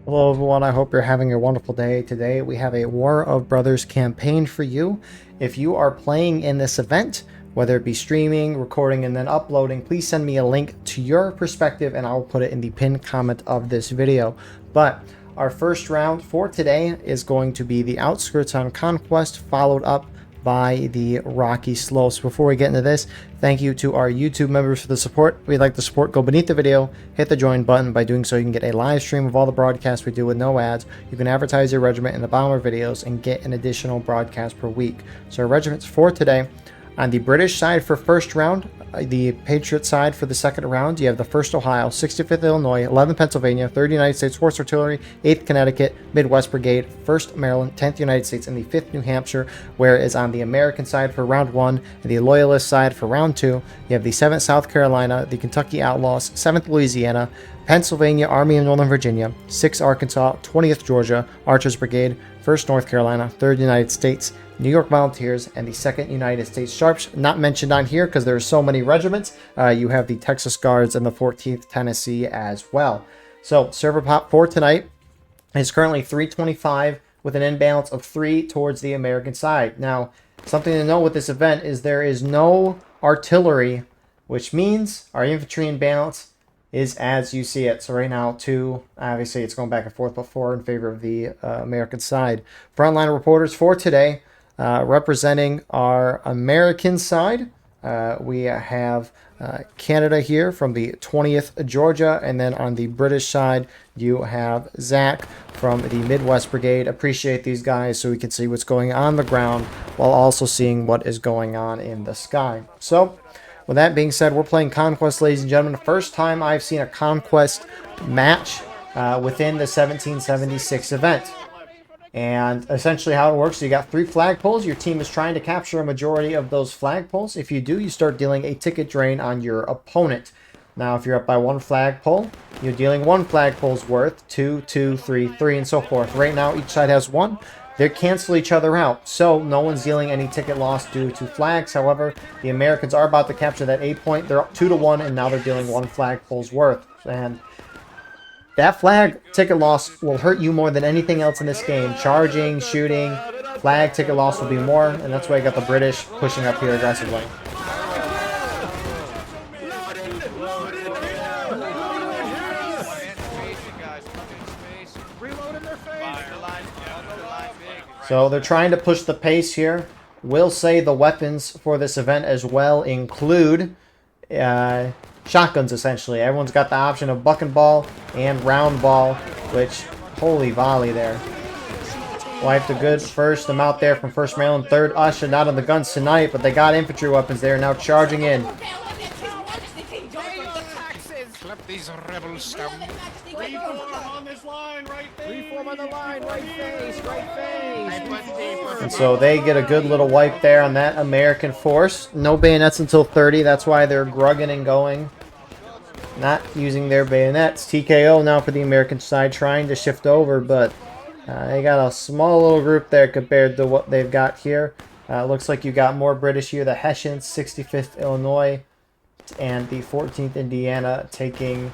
Hello everyone, I hope you're having a wonderful day. Today we have a War of Brothers campaign for you. If you are playing in this event, whether it be streaming, recording, and then uploading, please send me a link to your perspective and I'll put it in the pinned comment of this video. But our first round for today is going to be the Outskirts on Conquest, followed up by the Rocky Slopes. Before we get into this, thank you to our YouTube members for the support. If you'd like the support, go beneath the video, hit the join button. By doing so, you can get a live stream of all the broadcasts we do with no ads. You can advertise your regiment in the bottom of our videos and get an additional broadcast per week. So our regiments for today, on the British side for first round, the Patriot side for the second round, you have the 1st Ohio, 65th Illinois, 11th Pennsylvania, 3rd United States Horse Artillery, 8th Connecticut, Midwest Brigade, 1st Maryland, 10th United States, and the 5th New Hampshire, whereas on the American side for round 1 and the Loyalist side for round 2, you have the 7th South Carolina, the Kentucky Outlaws, 7th Louisiana, Pennsylvania Army of Northern Virginia, 6th Arkansas, 20th Georgia, Archers Brigade, 1st North Carolina, 3rd United States, New York Volunteers, and the 2nd United States Sharps. Not mentioned on here because there are so many regiments. You have the Texas Guards and the 14th Tennessee as well. So server pop for tonight is currently 325 with an imbalance of 3 towards the American side. Now, something to note with this event is there is no artillery, which means our infantry imbalance is as you see it. So right now, 2, obviously it's going back and forth, but 4 in favor of the American side. Frontline reporters for today, representing our American side, we have Canada here from the 20th Georgia, and then on the British side, you have Zach from the Midwest Brigade. Appreciate these guys so we can see what's going on the ground while also seeing what is going on in the sky. So, with that being said, we're playing Conquest, ladies and gentlemen. The first time I've seen a Conquest match within the 1776 event. And essentially how it works, you got 3 flagpoles. Your team is trying to capture a majority of those flagpoles. If you do, you start dealing a ticket drain on your opponent. Now, if you're up by 1 flagpole, you're dealing 1 flagpole's worth, 2, 2, 3, 3, and so forth. Right now, each side has 1. They cancel each other out, so no one's dealing any ticket loss due to flags. However, the Americans are about to capture that 8 point. They're up 2-1, and now they're dealing 1 flagpole's worth. And that flag ticket loss will hurt you more than anything else in this game. Charging, shooting, flag ticket loss will be more, and that's why I got the British pushing up here aggressively. So they're trying to push the pace here. Will say the weapons for this event as well include shotguns, essentially. Everyone's got the option of buck and ball and round ball, which, holy volley there. Wiped a good first. Them out there from 1st Maryland. 3rd Usher, not on the guns tonight, but they got infantry weapons there, now charging in. Clap these rebels down. Reform on this line right there. Reform on the line, right face, right face. And so they get a good little wipe there on that American force. No bayonets until 30. That's why they're grugging and going. Not using their bayonets. TKO now for the American side, trying to shift over, but they got a small little group there compared to what they've got here. Looks like you got more British here. The Hessians, 65th Illinois, and the 14th Indiana taking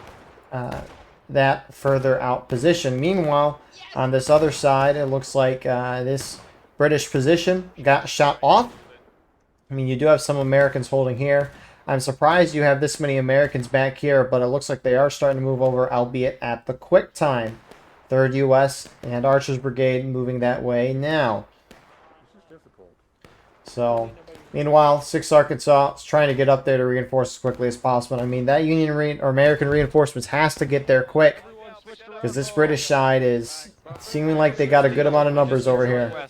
that further out position. Meanwhile, on this other side, it looks like this British position got shot off. I mean, you do have some Americans holding here. I'm surprised you have this many Americans back here, but it looks like they are starting to move over, albeit at the quick time. 3rd U.S. and Archers Brigade moving that way now. So, meanwhile, 6th Arkansas is trying to get up there to reinforce as quickly as possible. I mean, that Union or American reinforcements has to get there quick, because this British side is seeming like they got a good amount of numbers over here.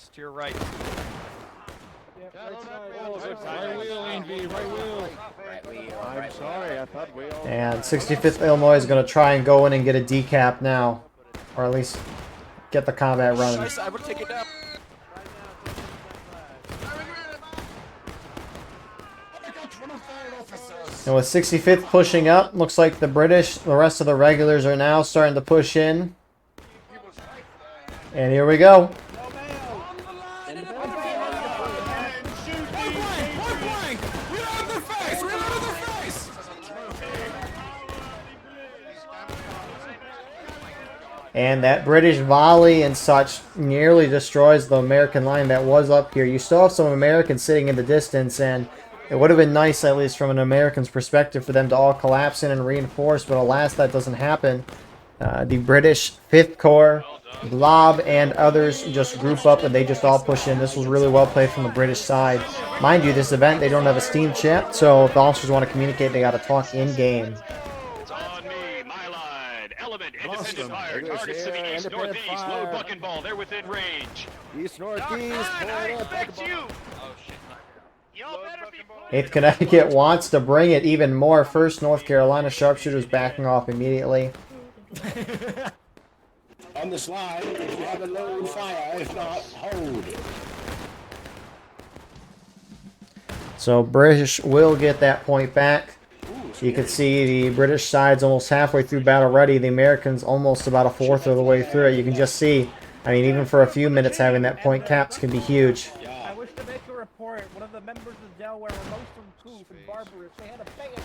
And 65th Illinois is going to try and go in and get a decap now, or at least get the combat running. And with 65th pushing up, looks like the British, the rest of the regulars are now starting to push in. And here we go. And that British volley and such nearly destroys the American line that was up here. You still have some Americans sitting in the distance, and it would have been nice, at least from an American's perspective, for them to all collapse in and reinforce, but alas, that doesn't happen. The British 5th Corps, Blob, and others just group up, and they just all push in. This was really well played from the British side. Mind you, this event, they don't have a Steam chat, so if the officers want to communicate, they got to talk in-game. Independent fire, targets to the east, northeast, low bucking ball, they're within range. East, northeast, I expect you! Oh shit. Y'all better be 8th Connecticut wants to bring it even more. 1st North Carolina sharpshooters backing off immediately. On the slide, if you have a load, fire. If not, hold. So British will get that point back. You can see the British side's almost halfway through battle ready. The Americans almost about a fourth of the way through it. You can just see, I mean, even for a few minutes, having that point caps can be huge. I wish to make a report. One of the members of Delaware were most uncouth and barbarous. They had a bayonet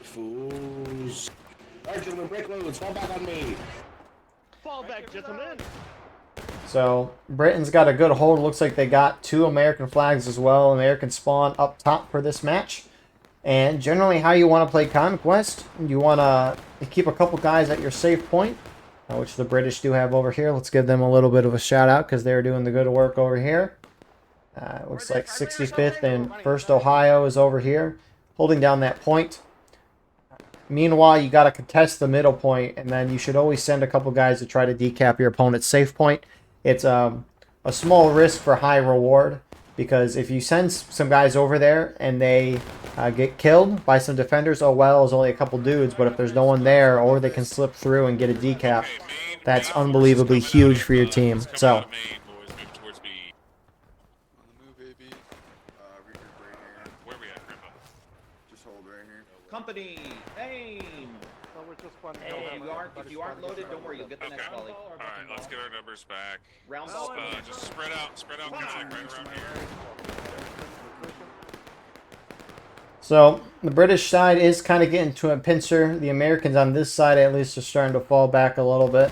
for them. Fools. Alright, gentlemen, break loads. Fall back on me. fall back, gentlemen. So Britain's got a good hold. Looks like they got 2 American flags as well. American spawn up top for this match. And generally how you want to play Conquest, you want to keep a couple guys at your safe point, which the British do have over here. Let's give them a little bit of a shout out because they're doing the good work over here. Looks like 65th and 1st Ohio is over here, holding down that point. Meanwhile, you got to contest the middle point, and then you should always send a couple guys to try to decap your opponent's safe point. It's a small risk for high reward, because if you send some guys over there and they get killed by some defenders, oh well, it's only a couple dudes, but if there's no one there, or they can slip through and get a decap, that's unbelievably huge for your team. So Company, aim! If you aren't loaded, don't worry, you'll get the next volley. Alright, let's get our numbers back. Round ball. Just spread out guys right around here. So the British side is kind of getting to a pincer. The Americans on this side at least are starting to fall back a little bit.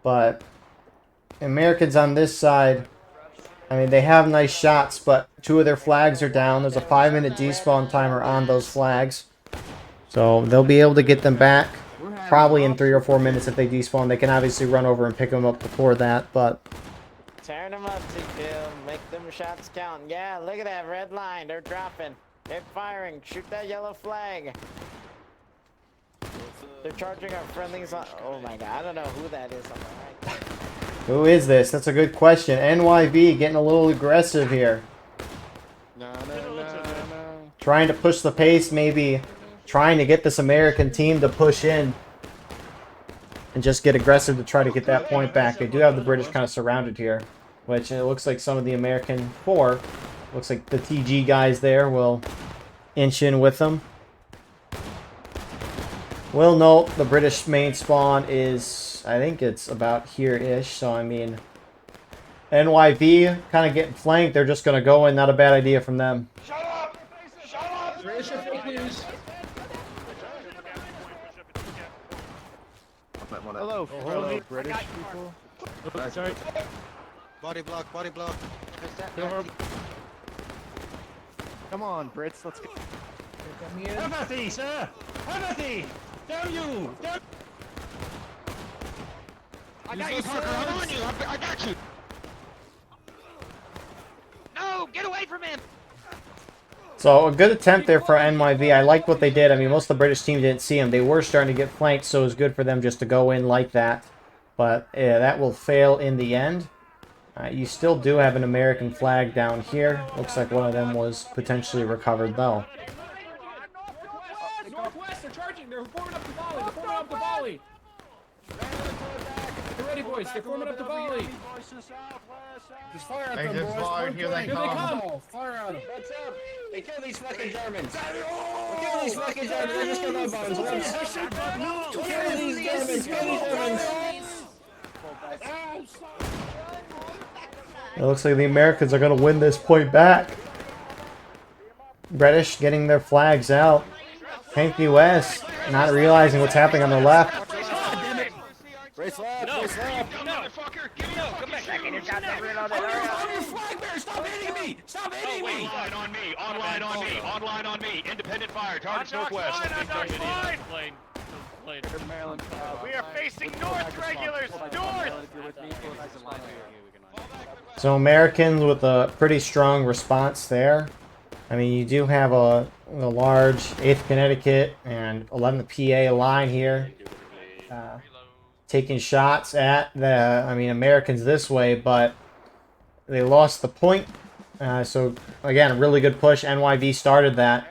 But Americans on this side, I mean, they have nice shots, but 2 of their flags are down. There's a 5-minute despawn timer on those flags. So they'll be able to get them back probably in 3 or 4 minutes if they despawn. They can obviously run over and pick them up before that, but... Turn them up to kill. Make them shots count. Yeah, look at that red line. They're dropping. They're firing. Shoot that yellow flag. They're charging our friendlies on... Oh my god, I don't know who that is on the right. Who is this? That's a good question. NYV getting a little aggressive here. No. Trying to push the pace, maybe trying to get this American team to push in and just get aggressive to try to get that point back. They do have the British kind of surrounded here, which it looks like some of the American 4, looks like the TG guys there will inch in with them. We'll note the British main spawn is, I think it's about here-ish, so I mean, NYV kind of getting flanked. They're just going to go in. Not a bad idea from them. Shut up! Shut up! British are fake news. Hello, Hello, British people. Sorry. Body block, body block. Come on, Brits, let's go. Apathy, sir! Apathy! Damn you! Damn I got you, Parker. I'm on you. I got you. No, get away from him! So a good attempt there for NYV. I like what they did. I mean, most of the British team didn't see them. They were starting to get flanked, so it was good for them just to go in like that. But yeah, that will fail in the end. You still do have an American flag down here. Looks like one of them was potentially recovered, though. Northwest, they're charging. They're forming up the volley. They're forming up the volley. Get ready, boys. They're forming up the volley. Just fire at them, boys. Here they come. Fire at them. What's up? They kill these fucking Germans. They kill these fucking Germans. They're just gonna bombs. Kill these Germans. Kill these Germans. It looks like the Americans are going to win this point back. British getting their flags out. Hank US not realizing what's happening on the left. Race left, No, race you left. dumb motherfucker! Give me your fucking shoes! Flag bearer, stop hitting me! Stop hitting me! Online on me! Online on me! Online on me! Independent fire! Targets I'm northwest! fine. We are facing north, regulars! North! So Americans with a pretty strong response there. I mean, you do have a large 8th Connecticut and 11th PA line here. Taking shots at the, Americans this way, but they lost the point. So, again, a really good push. NYV started that,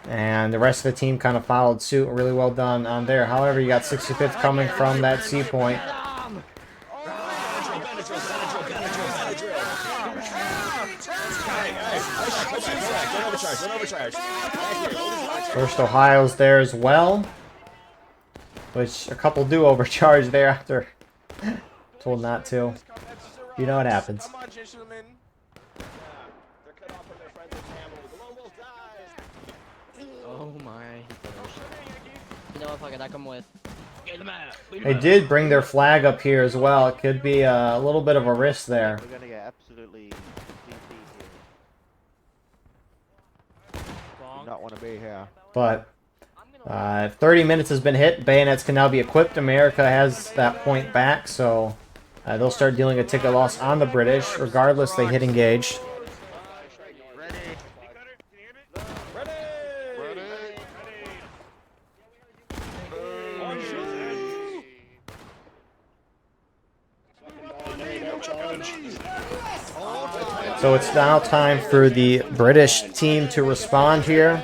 and the rest of the team kind of followed suit. Really well done on there. However, you got 65th coming from that C point. First Ohio's there as well, which a couple do overcharge there after told not to. You know what happens. Oh my. You know what, fuck it, I come with. They did bring their flag up here as well. It could be a little bit of a risk there. We're gonna get absolutely CC here. Do not want to be here. But 30 minutes has been hit. Bayonets can now be equipped. America has that point back, so they'll start dealing a ticket loss on the British. Regardless, they hit engaged. So it's now time for the British team to respond here.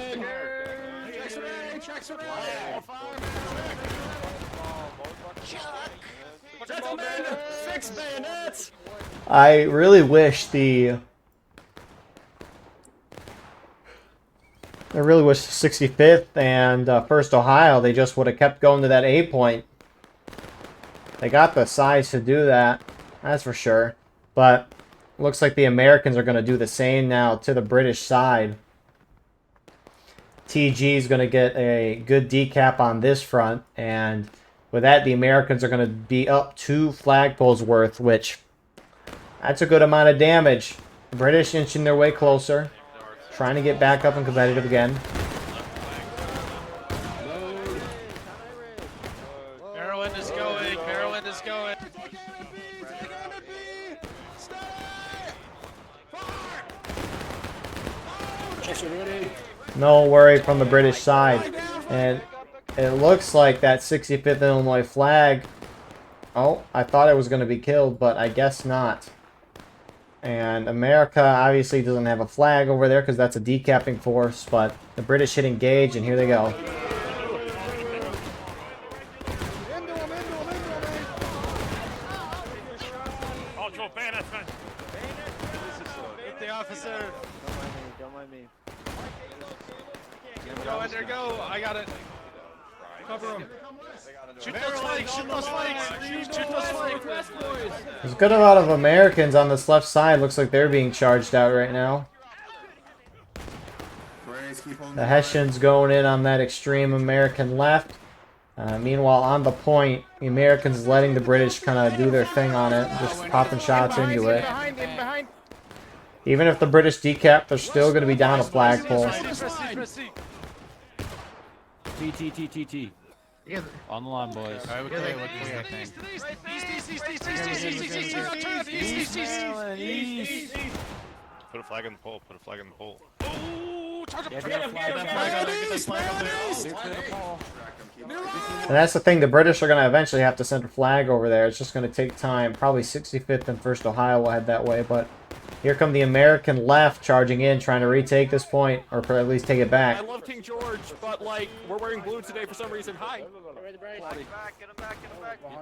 I really wish the 65th and 1st Ohio, they just would have kept going to that A point. They got the size to do that, that's for sure. But looks like the Americans are going to do the same now to the British side. TG is going to get a good decap on this front, and with that, the Americans are going to be up 2 flagpoles worth, which that's a good amount of damage. The British inching their way closer, trying to get back up and competitive again. Maryland is going. Maryland is going. No worry from the British side. And it looks like that 65th Illinois flag... Oh, I thought it was going to be killed, but I guess not. And America obviously doesn't have a flag over there because that's a decapping force, but the British hit engage, and here they go. Ultra bayonets, man. Hit the officer. Don't mind me. Go, Ender, go. I got it. Cover him. Shoot those flanks. Shoot those flanks. Shoot those flanks. There's a good amount of Americans on this left side. Looks like they're being charged out right now. The Hessians going in on that extreme American left. Meanwhile, on the point, the Americans letting the British kind of do their thing on it, just popping shots into it. Even if the British decap, they're still going to be down a flagpole. T. On the line, boys. Alright, what Put a flag in the pole. Put a flag in the pole. And that's the thing, the British are going to eventually have to send a flag over there. It's just going to take time. Probably 65th and 1st Ohio will head that way, but here come the American left charging in, trying to retake this point, or at least take it back. I love King George, but like, we're wearing blue today for some reason. Hi. Get him back.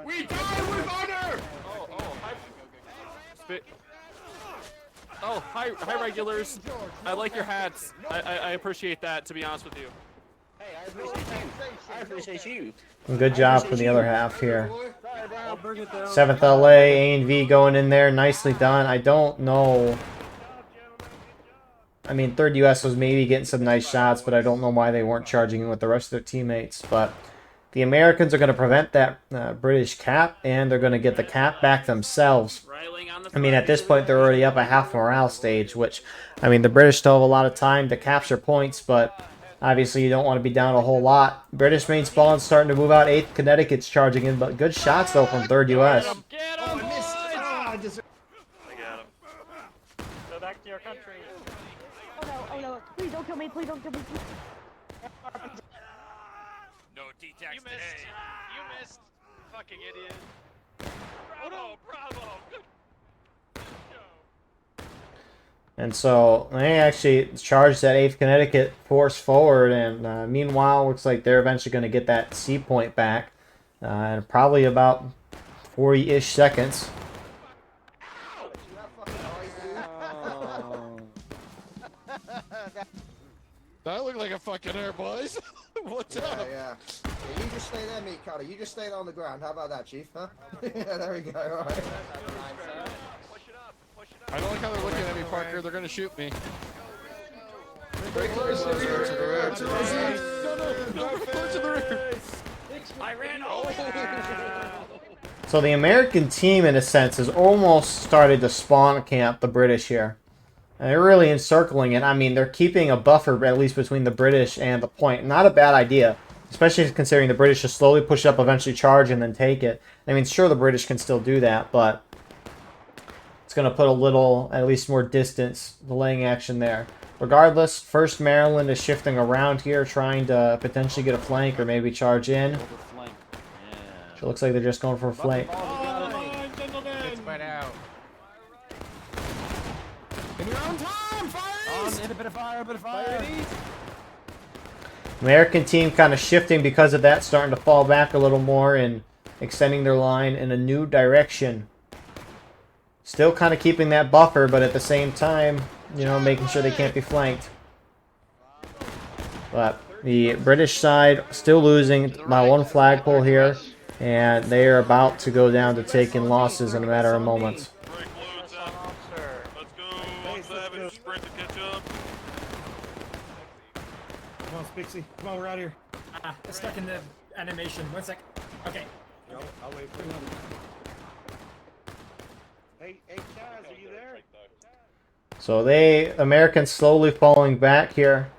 We die with honor! Hi regulars. I like your hats. I appreciate that, to be honest with you. Hey, I appreciate you. And good job for the other half here. 7th LA, A&V going in there. Nicely done. I don't know. I mean, 3rd US was maybe getting some nice shots, but I don't know why they weren't charging in with the rest of their teammates. But the Americans are going to prevent that British cap, and they're going to get the cap back themselves. I mean, at this point, they're already up a half morale stage, which, I mean, the British still have a lot of time to capture points, but obviously you don't want to be down a whole lot. British main spawn's starting to move out. 8th Connecticut's charging in, but good shots, though, from 3rd U.S. Get him, boys! I got him. Go back to your country. Oh no, please don't kill me, please don't kill me. No T-tax You today. missed. You missed. Fucking idiot. Bravo, bravo. Good show. And so they actually charged that 8th Connecticut force forward, and meanwhile, looks like they're eventually going to get that C point back in probably about 40-ish seconds. That looked like a fucking air, boys. What's up? Yeah. You just stay there, meat cutter. You just stay there on the ground. How about that, Chief? Huh? Yeah, there we go. All right. I don't like how they're looking at me, Parker. They're gonna shoot me. Very close to the road. I ran over. So the American team, in a sense, has almost started to spawn camp the British here. And they're really encircling it. I mean, they're keeping a buffer, at least between the British and the point. Not a bad idea, especially considering the British just slowly push up, eventually charge, and then take it. I mean, sure, the British can still do that, but it's going to put a little, at least more distance, delaying action there. Regardless, 1st Maryland is shifting around here, trying to potentially get a flank or maybe charge in. It looks like they're just going for a flank. American team kind of shifting because of that, starting to fall back a little more and extending their line in a new direction. Still kind of keeping that buffer, but at the same time, you know, making sure they can't be flanked. But the British side still losing by 1 flagpole here, and they are about to go down to taking losses in a matter of moments. Come on, Spixie. Come on, we're out here. It's stuck in the animation. 1 sec. Okay. I'll wait for you. Hey, Kaz, are you there? So Americans slowly falling back here.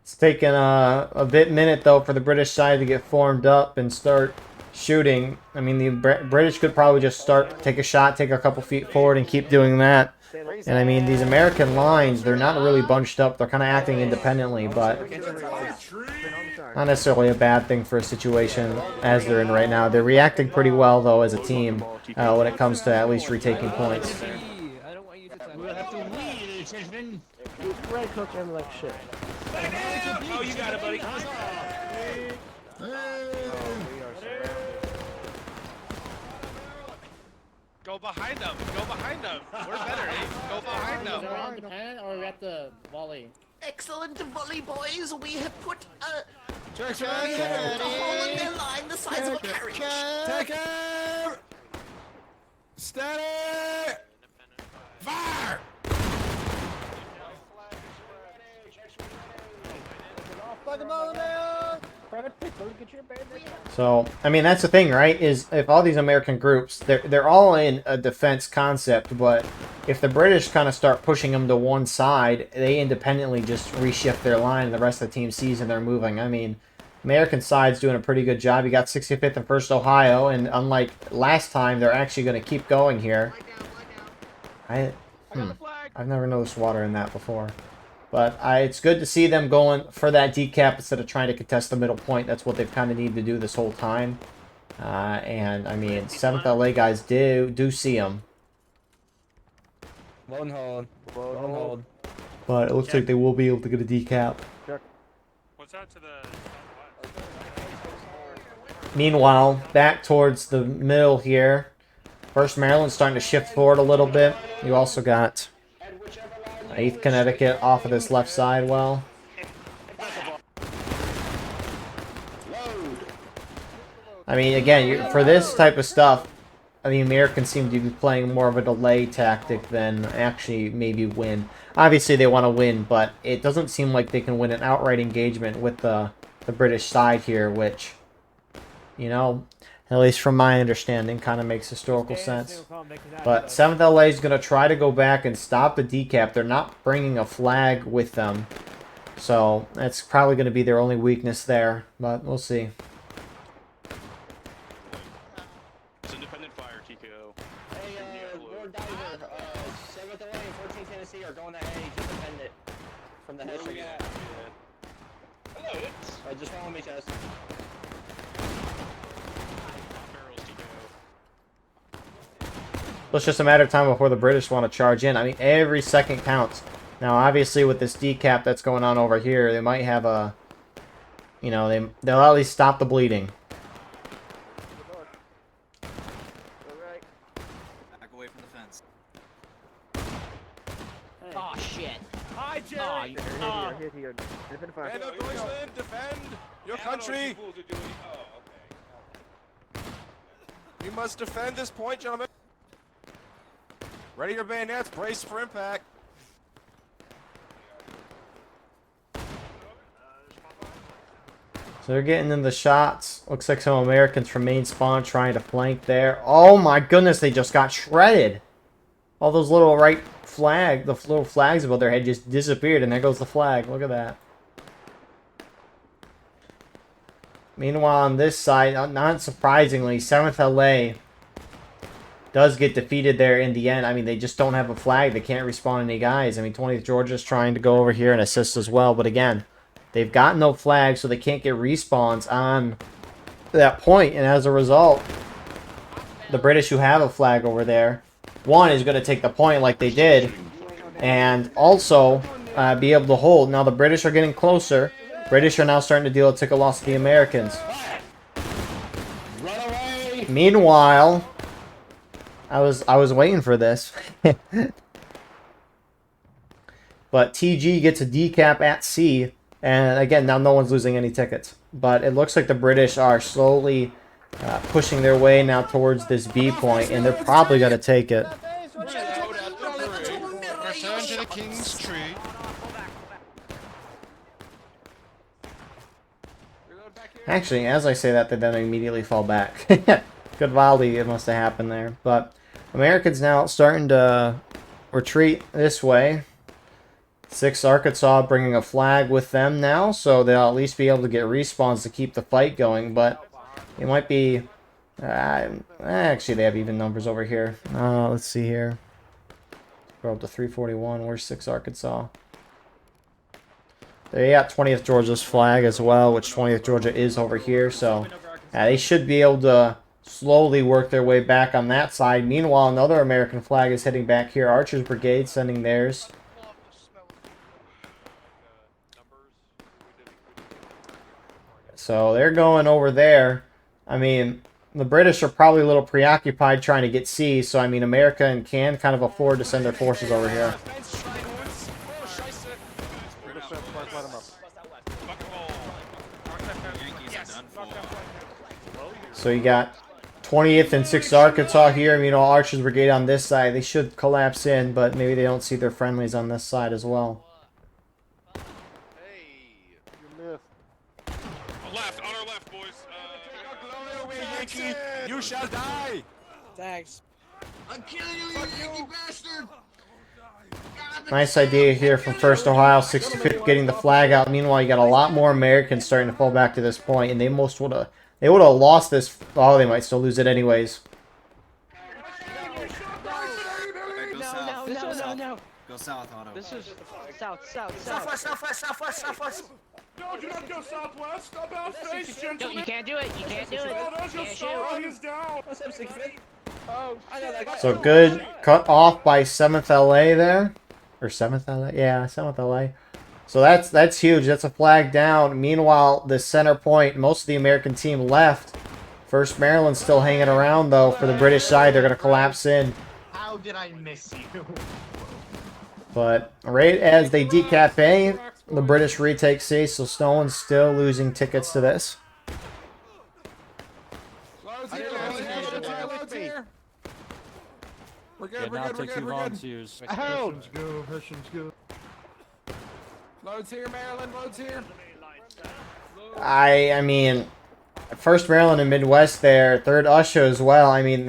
It's taken a minute though for the British side to get formed up and start shooting. I mean, the British could probably just take a shot, take a couple feet forward, and keep doing that. And I mean, these American lines, they're not really bunched up. They're kind of acting independently, but not necessarily a bad thing for a situation as they're in right now. They're reacting pretty well though as a team when it comes to at least retaking points. Red cook him like shit. Oh, you got it, buddy. Go behind them. Go behind them. We're better, eh? Go behind them. Around the pen, or we got the volley? Excellent volley, boys. We have put a Check. hole in their line the size of a carriage. Take care. Steady. Fire. So, I mean, that's the thing, right? Is if all these American groups, they're all in a defense concept, but if the British kind of start pushing them to one side, they independently just reshift their line, and the rest of the team sees and they're moving. I mean, American side's doing a pretty good job. You got 65th and 1st Ohio, and unlike last time, they're actually going to keep going here. I've never noticed water in that before. But it's good to see them going for that decap instead of trying to contest the middle point. That's what they've kind of needed to do this whole time. And, I mean, 7th LA guys do see them. One hold. But it looks like they will be able to get a decap. What's that to the... Meanwhile, back towards the middle here. 1st Maryland starting to shift forward a little bit. You also got 8th Connecticut off of this left side well. I mean, again, for this type of stuff, the Americans seem to be playing more of a delay tactic than actually maybe win. Obviously, they want to win, but it doesn't seem like they can win an outright engagement with the the British side here, which, you know, at least from my understanding, kind of makes historical sense. But 7th LA is going to try to go back and stop the decap. They're not bringing a flag with them. So that's probably going to be their only weakness there. But we'll see. It's independent fire, TKO. Hey, Lord Diver, 7th LA and 14th Tennessee are going to A to defend it from the head. Hello, it's... Just follow me, Chaz. Barrels, TKO. So it's just a matter of time before the British want to charge in. I mean, every second counts. Now, obviously, with this decap that's going on over here, they might have a... You know, they'll at least stop the bleeding. Back away from the fence. Oh shit. Hi, Jerry. Oh, you, Stand up, Deutschland. Defend your country. You must defend this point, gentlemen. Ready your bayonets. Brace for impact. So they're getting in the shots. Looks like some Americans from main spawn trying to flank there. Oh my goodness, they just got shredded. All those little the little flags above their head just disappeared, and there goes the flag. Look at that. Meanwhile, on this side, not surprisingly, 7th LA does get defeated there in the end. I mean, they just don't have a flag. They can't respawn any guys. I mean, 20th Georgia's trying to go over here and assist as well, but again, they've got no flag, so they can't get respawns on that point, and as a result, the British who have a flag over there, one is going to take the point like they did, and also be able to hold. Now the British are getting closer. British are now starting to deal a ticket loss to the Americans. Meanwhile, I was waiting for this. But TG gets a decap at C, and again, now no one's losing any tickets. But it looks like the British are slowly pushing their way now towards this B point, and they're probably going to take it. Return to the King's Tree. Actually, as I say that, they then immediately fall back. Good volley it must have happened there. But Americans now starting to retreat this way. 6th Arkansas bringing a flag with them now, so they'll at least be able to get respawns to keep the fight going. But it might be... actually, they have even numbers over here. Let's see here. Go up to 341. Where's 6th Arkansas? They got 20th Georgia's flag as well, which 20th Georgia is over here. So they should be able to slowly work their way back on that side. Meanwhile, another American flag is heading back here. Archer's Brigade sending theirs. So they're going over there. I mean, the British are probably a little preoccupied trying to get C. So, I mean, America can kind of afford to send their forces over here. So you got 20th and 6th Arkansas here. I mean, all Archer's Brigade on this side. They should collapse in, but maybe they don't see their friendlies on this side as well. Left, on our left, boys. Yankee, you shall die. Thanks. I'm killing you, you Yankee bastard! Nice idea here from 1st Ohio, 65th getting the flag out. Meanwhile, you got a lot more Americans starting to fall back to this point, and they most would have lost this. Oh, they might still lose it anyways. No. Go south, Otto. This is south. Southwest. No, do not go southwest. About face, No, gentlemen. you can't do it. You can't do it. Oh, there's your Can't star. shoot. He's down. Oh, I know that guy. So good cut off by 7th LA there. Or 7th LA? Yeah, 7th LA. So that's huge. That's a flag down. Meanwhile, the center point, most of the American team left. 1st Maryland's still hanging around, though, for the British side. They're going to collapse in. How did I miss you? But right as they decap A, the British retake C, so Snowman's still losing tickets to this. Loads here. We're good, we're good. volunteers. Hessians go, Hessians go. Loads here, Maryland, loads here. I mean, 1st Maryland and Midwest there, 3rd Usher as well. I mean,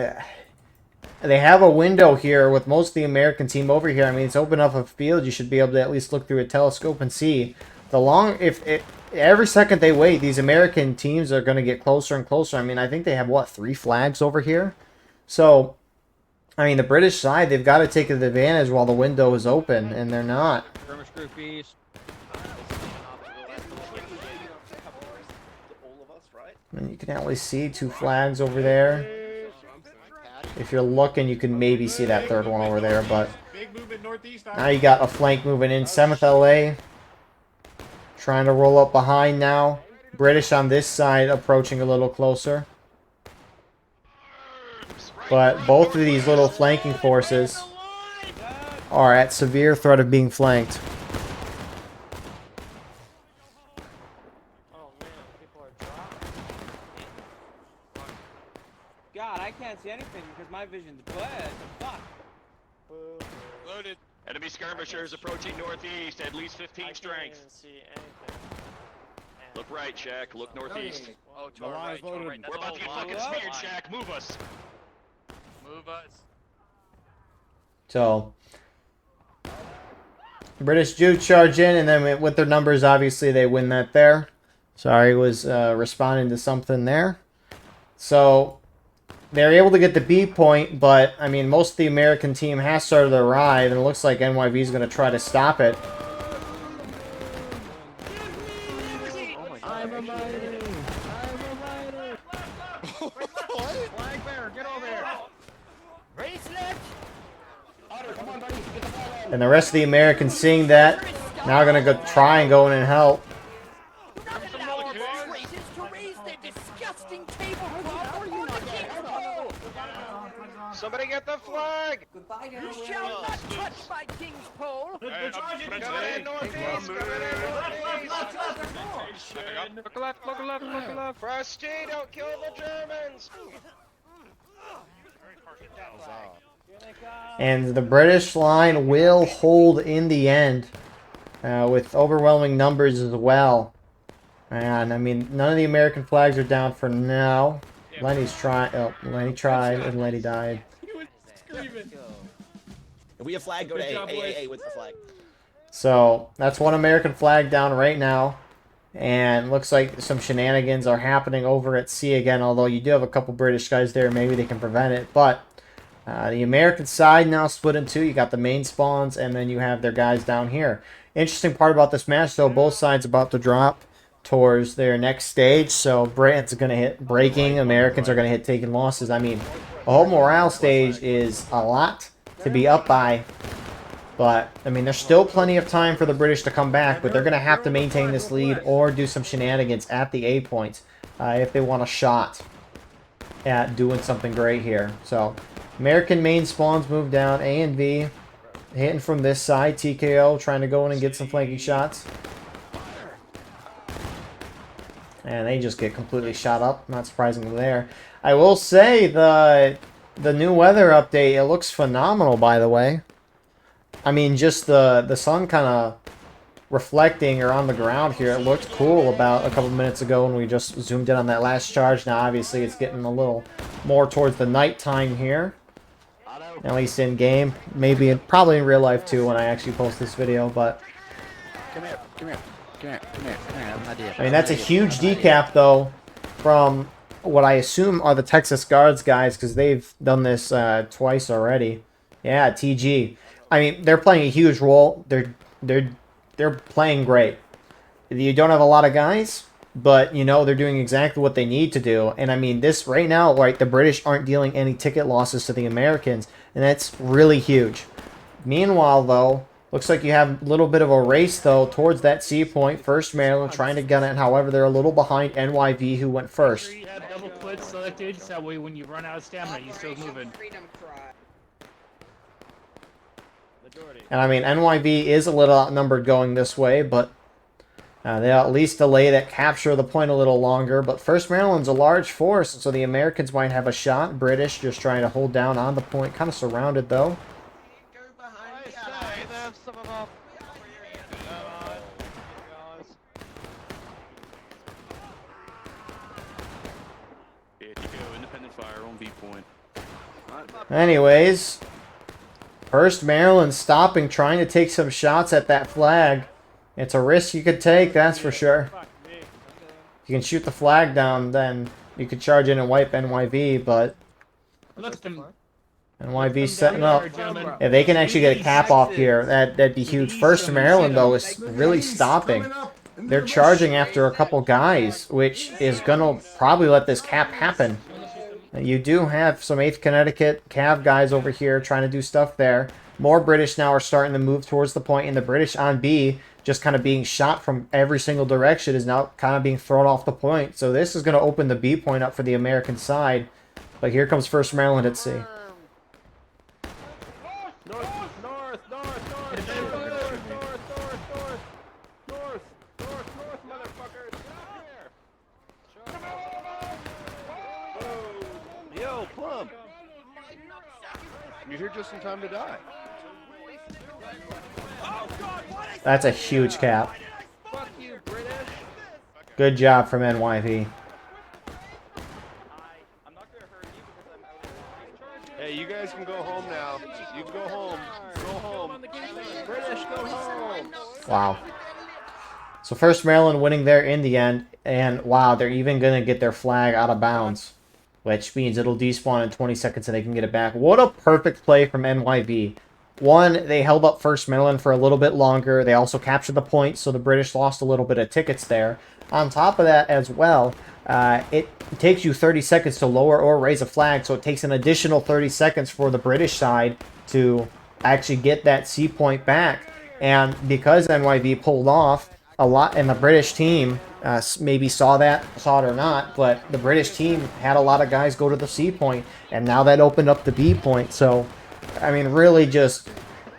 they have a window here with most of the American team over here. I mean, it's open up a field. You should be able to at least look through a telescope and see. Every second they wait, these American teams are going to get closer and closer. I mean, I think they have, what, 3 flags over here? So, I mean, the British side, they've got to take advantage while the window is open, and they're not. Skirmish group east. And you can at least see 2 flags over there. If you're looking, you can maybe see that 3rd one over there, but now you got a flank moving in. 7th LA trying to roll up behind now. British on this side approaching a little closer. But both of these little flanking forces are at severe threat of being flanked. God, I can't see anything because my vision's bled. Fuck. Loaded. Enemy skirmishers approaching northeast, at least 15 strength. See anything. Look right, Shaq. Look northeast. Oh, to our right, to our right. We're about to get fucking speared, Shaq. Move us. Move us. So, British do charge in, and then with their numbers, obviously, they win that there. Sorry, was responding to something there. So, they're able to get the B point, but, I mean, most of the American team has started to arrive, and it looks like NYV is going to try to stop it. I'm a miner! I'm a miner! Flag bearer, get over here! Bracelet! Otter, come on, buddy. Get the ball in. And the rest of the Americans seeing that, now going to go try and go in and help. Somebody get the flag! Goodbye, you shall not touch my king's pole! Look left, look left, look left. Frosty, don't kill the Germans! And the British line will hold in the end with overwhelming numbers as well. And, I mean, none of the American flags are down for now. Lenny's trying. Oh, Lenny tried and Lenny died. If we have flag, go to A with the flag. So that's one American flag down right now. And looks like some shenanigans are happening over at C again. Although you do have a couple British guys there. Maybe they can prevent it. But the American side now split in 2. You got the main spawns and then you have their guys down here. Interesting part about this match though. Both sides about to drop towards their next stage, so Britain's going to hit breaking, Americans are going to hit taking losses. I mean, a whole morale stage is a lot to be up by, but, I mean, there's still plenty of time for the British to come back, but they're going to have to maintain this lead or do some shenanigans at the A point if they want a shot at doing something great here. So, American main spawns move down, A and B, hitting from this side, TKO trying to go in and get some flanking shots. And they just get completely shot up. Not surprisingly there. I will say the new weather update, it looks phenomenal, by the way. I mean, just the sun kind of reflecting or on the ground here. It looked cool about a couple minutes ago when we just zoomed in on that last charge. Now, obviously, it's getting a little more towards the nighttime here. At least in game. Maybe, probably in real life, too, when I actually post this video. But Come here, come here. Come here, come here, come here, I have an idea. I mean, that's a huge decap, though, from what I assume are the Texas Guards guys, because they've done this twice already. Yeah, TG. I mean, they're playing a huge role. They're playing great. You don't have a lot of guys, but, you know, they're doing exactly what they need to do. And, I mean, this right now, right, the British aren't dealing any ticket losses to the Americans, and that's really huge. Meanwhile, though, looks like you have a little bit of a race, though, towards that C point. 1st Maryland trying to gun it. However, they're a little behind NYV, who went first. You have double clicks selected, so that way when you run out of stamina, you're still moving. And, I mean, NYV is a little outnumbered going this way, but they'll at least delay that capture of the point a little longer. But 1st Maryland's a large force, so the Americans might have a shot. British just trying to hold down on the point. Kind of surrounded, though. point. Anyways, 1st Maryland stopping, trying to take some shots at that flag. It's a risk you could take, that's for sure. You can shoot the flag down, then you could charge in and wipe NYV, but NYV setting up. If they can actually get a cap off here, that'd be huge. 1st Maryland, though, is really stopping. They're charging after a couple guys, which is going to probably let this cap happen. You do have some 8th Connecticut Cav guys over here trying to do stuff there. More British now are starting to move towards the point, and the British on B, just kind of being shot from every single direction, is now kind of being thrown off the point. So this is going to open the B point up for the American side. But here comes 1st Maryland at C. Yo, Plum! You're here just in time to die. That's a huge cap. Good job from NYV. Hey, you guys can go home now. You can go home. Go home. British, go home. Wow. So 1st Maryland winning there in the end. And wow, they're even going to get their flag out of bounds. Which means it'll despawn in 20 seconds and they can get it back. What a perfect play from NYV. One, they held up 1st Maryland for a little bit longer. They also captured the point, so the British lost a little bit of tickets there. On top of that as well, it takes you 30 seconds to lower or raise a flag, so it takes an additional 30 seconds for the British side to actually get that C point back. And because NYV pulled off a lot, and the British team maybe saw it or not, but the British team had a lot of guys go to the C point, and now that opened up the B point. So, I mean, really just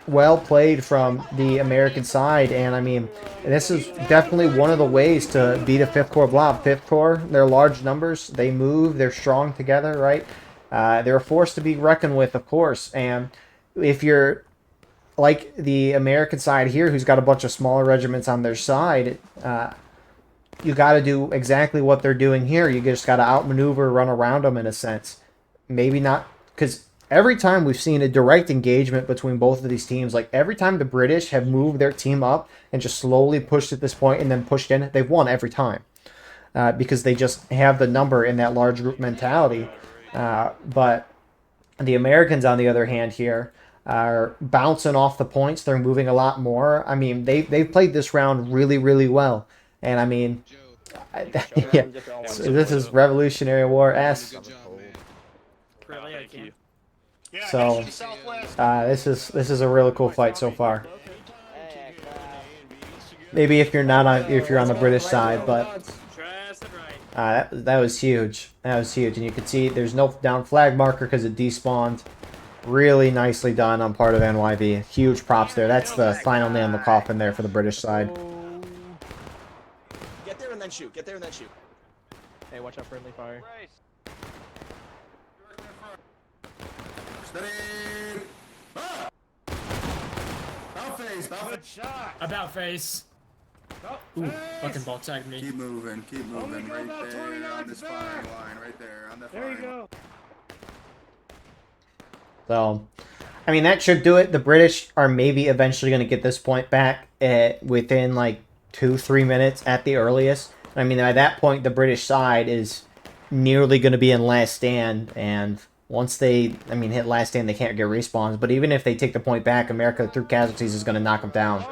well played from the American side. And, I mean, this is definitely one of the ways to beat a 5th Corps blob. 5th Corps, they're large numbers. They move. They're strong together, right? They're a force to be reckoned with, of course. And if you're like the American side here, who's got a bunch of smaller regiments on their side, you got to do exactly what they're doing here. You just got to outmaneuver, run around them in a sense. Maybe not, because every time we've seen a direct engagement between both of these teams, like every time the British have moved their team up and just slowly pushed at this point and then pushed in, they've won every time. Because they just have the number in that large group mentality. But the Americans, on the other hand here, are bouncing off the points. They're moving a lot more. I mean, they've played this round really, really well. And I mean, yeah, so this is Revolutionary War-esque. So this is a really cool fight so far. Maybe if you're on the British side, but that was huge. That was huge, and you can see there's no down flag marker because it despawned. Really nicely done on part of NYV. Huge props there. That's the final nail in the coffin there for the British side. Get there and then shoot. Get there and then shoot. Hey, watch out, friendly fire. Steady! Ah! About face! Good shot! About face! Ooh, fucking ball tagged me. Keep moving right there on this firing line, right there on the firing line. There you go. So, I mean, that should do it. The British are maybe eventually going to get this point back within like 2-3 minutes at the earliest. I mean, by that point, the British side is nearly going to be in last stand, and once they, hit last stand, they can't get respawns. But even if they take the point back, America, through casualties, is going to knock them down.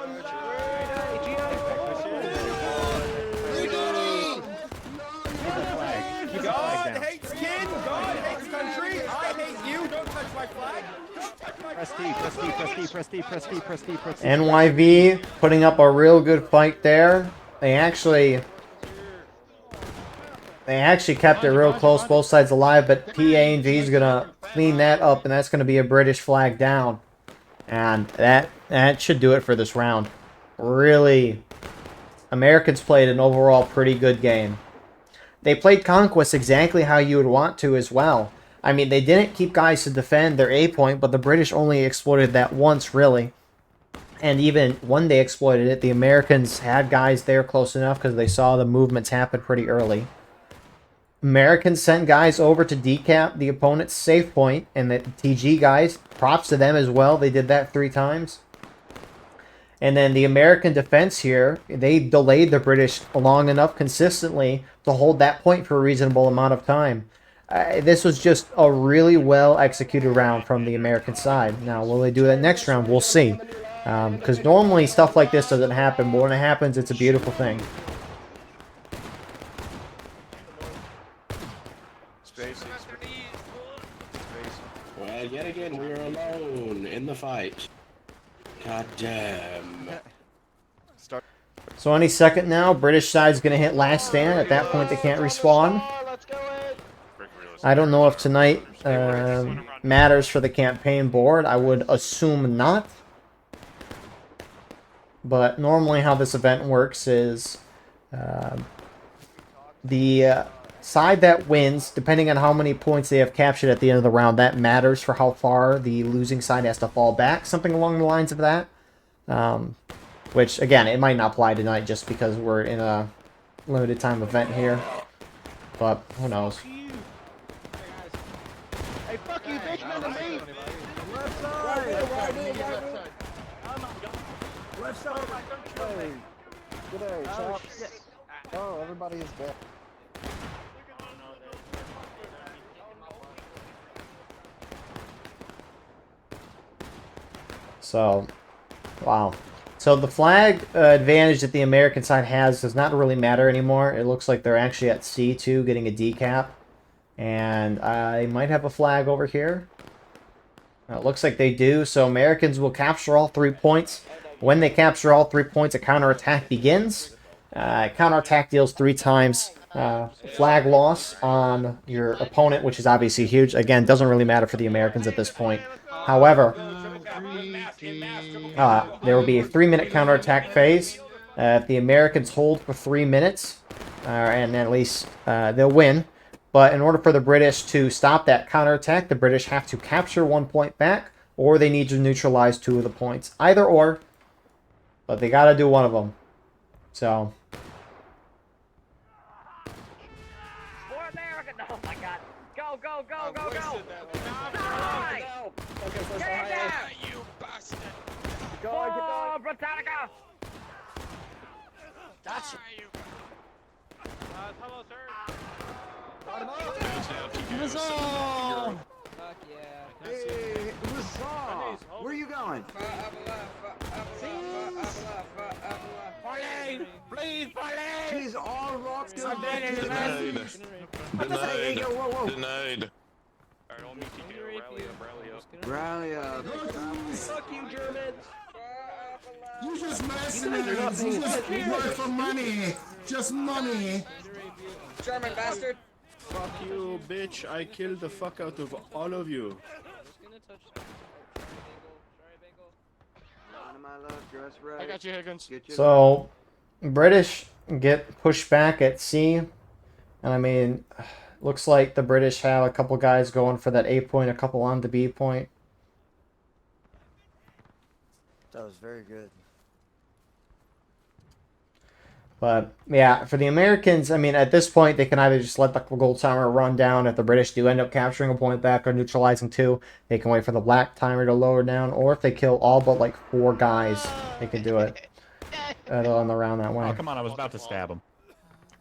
NYV putting up a real good fight there. They actually kept it real close, both sides alive, but PA&G is going to clean that up, and that's going to be a British flag down. And that should do it for this round. Really, Americans played an overall pretty good game. They played Conquest exactly how you would want to as well. I mean, they didn't keep guys to defend their A point, but the British only exploited that once, really. And even when they exploited it, the Americans had guys there close enough because they saw the movements happen pretty early. Americans sent guys over to decap the opponent's safe point, and the TG guys, props to them as well. They did that 3 times. And then the American defense here, they delayed the British long enough consistently to hold that point for a reasonable amount of time. This was just a really well executed round from the American side. Now, will they do that next round? We'll see. Because normally stuff like this doesn't happen, but when it happens, it's a beautiful thing. Well, yet again, we are alone in the fight. God damn. So any second now, British side's going to hit last stand. At that point, they can't respawn. I don't know if tonight matters for the campaign board. I would assume not. But normally how this event works is the side that wins, depending on how many points they have captured at the end of the round, that matters for how far the losing side has to fall back. Something along the lines of that. Which, again, it might not apply tonight just because we're in a limited time event here. But, who knows. Hey, fuck you, bitch, man, to me! Left side! Hey, good day, chaps. Oh, everybody is dead. So, wow. So the flag advantage that the American side has does not really matter anymore. It looks like they're actually at C2 getting a decap. And I might have a flag over here. It looks like they do. So Americans will capture all 3 points. When they capture all 3 points, a counterattack begins. Counterattack deals 3 times flag loss on your opponent, which is obviously huge. Again, doesn't really matter for the Americans at this point. However, there will be a 3-minute counterattack phase. If the Americans hold for 3 minutes, and at least they'll win. But in order for the British to stop that counterattack, the British have to capture 1 point back, or they need to neutralize 2 of the points. Either or, but they got to do one of them. So. For America! Oh my god! Go, go, go, go, go! Get down! You bastard! For Britannica! Gotcha. Hello, sir. Huzzah! Fuck yeah. Hey, huzzah! Where are you going? Farley! Please, Farley! She's all rocked up. Denied. Denied. Whoa, whoa. Denied. Alright, I'll meet you here. Rally up. Fuck you, Germans! You just mercenaries. You just work for money. Just money. German bastard! Fuck you, bitch. I killed the fuck out of all of you. I got you, Higgins. So, British get pushed back at C. And I mean, looks like the British have a couple guys going for that A point, a couple on the B point. That was very good. But, yeah, for the Americans, I mean, at this point, they can either just let the gold timer run down if the British do end up capturing a point back or neutralizing 2. They can wait for the black timer to lower down, or if they kill all but, like, 4 guys, they can do it on the round that way. Oh, come on, I was about to stab him.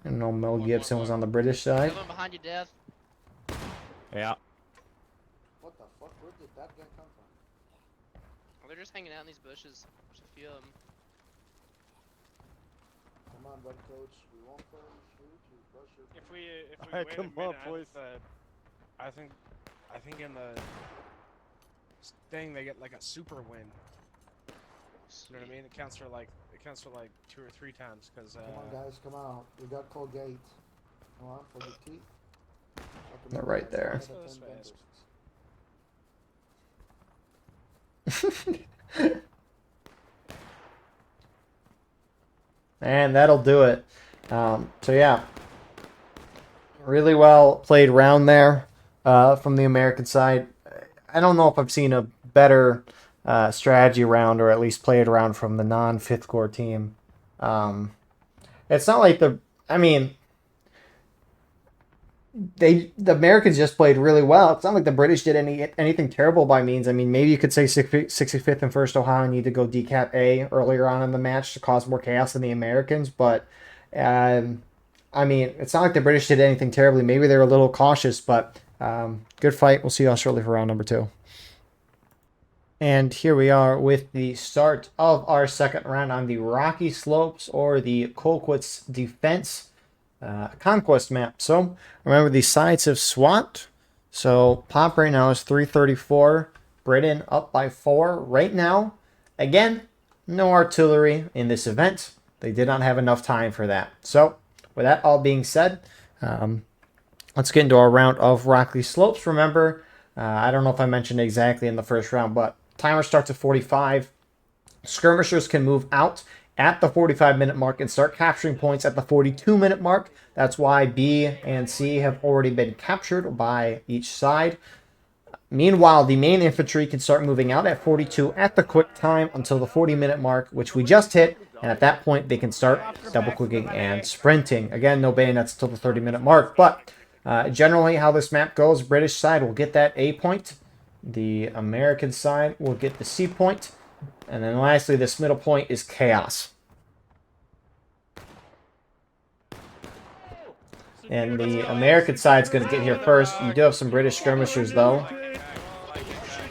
And no, Mel Gibson was on the British side. Someone behind you, Dev. Yeah. What the fuck? Where did that gun come from? Oh, they're just hanging out in these bushes. There's a few of them. Come on, Red Coach. We won't play shoot. You brush your... If we Alright, win come a on, minute, boys. I think in the thing they get like a super win. You know what I mean? It counts for like 2 or 3 times because. Come on, guys. Come on. We got Colgate. Come on, for the teeth. They're right there. And that'll do it. So yeah, really well played round there from the American side. I don't know if I've seen a better strategy round, or at least played around from the non-5th Corps team. It's not like I mean, the Americans just played really well. It's not like the British did anything terrible by means. I mean, maybe you could say 65th and 1st Ohio need to go decap A earlier on in the match to cause more chaos than the Americans, but I mean, it's not like the British did anything terribly. Maybe they were a little cautious, but good fight. We'll see you all shortly for round number 2. And here we are with the start of our second round on the Rocky Slopes, or the Colquitt's Defense Conquest map. So remember, the sides have swapped. So pop right now is 334. Britain up by 4 right now. Again, no artillery in this event. They did not have enough time for that. So with that all being said, let's get into our round of Rocky Slopes. Remember, I don't know if I mentioned exactly in the first round, but timer starts at 45. Skirmishers can move out at the 45-minute mark and start capturing points at the 42-minute mark. That's why B and C have already been captured by each side. Meanwhile, the main infantry can start moving out at 42 at the quick time until the 40-minute mark, which we just hit. And at that point, they can start double-clicking and sprinting. Again, no bayonets until the 30-minute mark. But generally, how this map goes, British side will get that A point. The American side will get the C point. And then lastly, this middle point is chaos. And the American side's going to get here first. You do have some British skirmishers, though.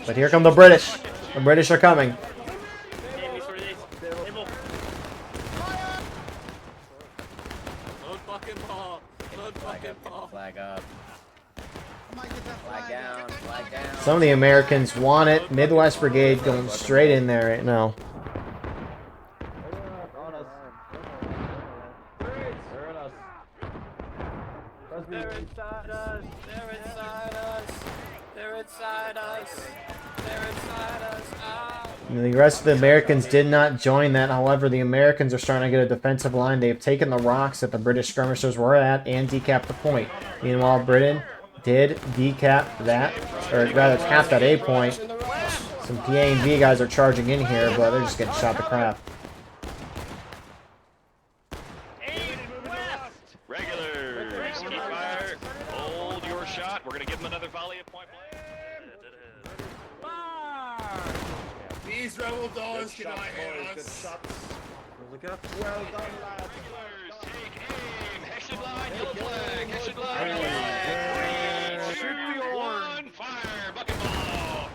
But here come the British. The British are coming. Flag up. Flag down. Flag down. Some of the Americans want it. Midwest Brigade going straight in there right now. They're inside us. They're inside us. They're inside us. They're inside us. Ah. The rest of the Americans did not join that. However, the Americans are starting to get a defensive line. They've taken the rocks that the British skirmishers were at and decapped the point. Meanwhile, Britain did decap that, or rather tap that A point. Some PA and V guys are charging in here, but they're just getting shot to crap. Regulars, keep fire. Hold your shot. We're going to give them another volley at point blank. These rebel dogs cannot hit us. Look up. Well done, lads. Take aim. Hessian line, yellow flag. Hessian line, yellow flag. 3, 2, 1, fire. Bucket ball.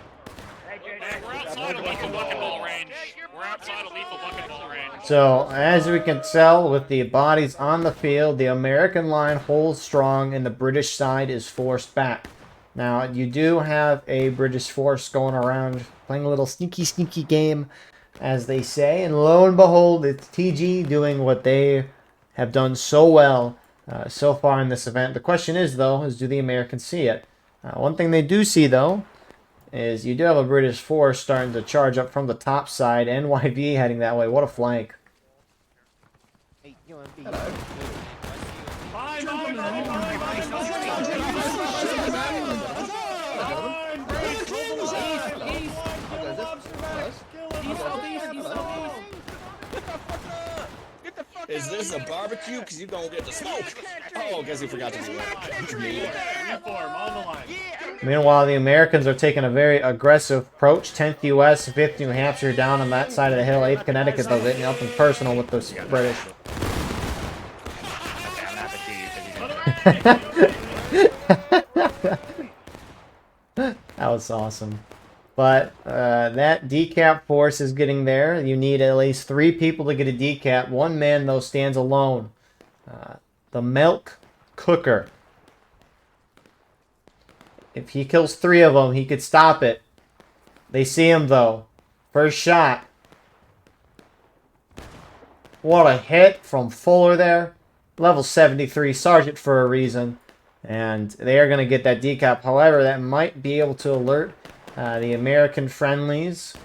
We're outside of lethal bucket ball range. We're outside of lethal bucket ball range. So, as we can tell, with the bodies on the field, the American line holds strong and the British side is forced back. Now, you do have a British force going around playing a little sneaky game, as they say. And lo and behold, it's TG doing what they have done so well so far in this event. The question is, though, do the Americans see it? One thing they do see, though, is you do have a British force starting to charge up from the top side. NYV heading that way. What a flank. Is this a barbecue? Because you're going to get the smoke. Oh, guess you forgot to do that. Reform on the line. Meanwhile, the Americans are taking a very aggressive approach. 10th U.S., 5th New Hampshire down on that side of the hill. 8th Connecticut, though, getting up and personal with the British. That was awesome. But that decap force is getting there. You need at least 3 people to get a decap. 1 man, though, stands alone. The milk cooker. If he kills 3 of them, he could stop it. They see him, though. First shot. What a hit from Fuller there. Level 73 Sergeant for a reason. And they are going to get that decap. However, that might be able to alert the American friendlies.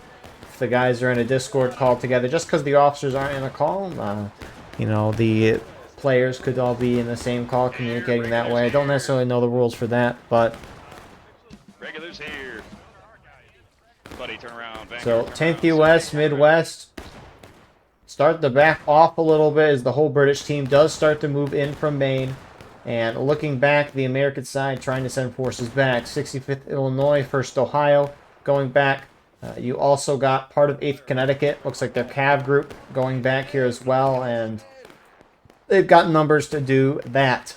If the guys are in a Discord call together. Just because the officers aren't in a call. You know, the players could all be in the same call communicating that way. I don't necessarily know the rules for that, but... Regulars here. Buddy, turn around. So, 10th U.S., Midwest. Start to back off a little bit as the whole British team does start to move in from Maine. And looking back, the American side trying to send forces back. 65th Illinois, 1st Ohio going back. You also got part of 8th Connecticut. Looks like their Cav group going back here as well. And they've got numbers to do that.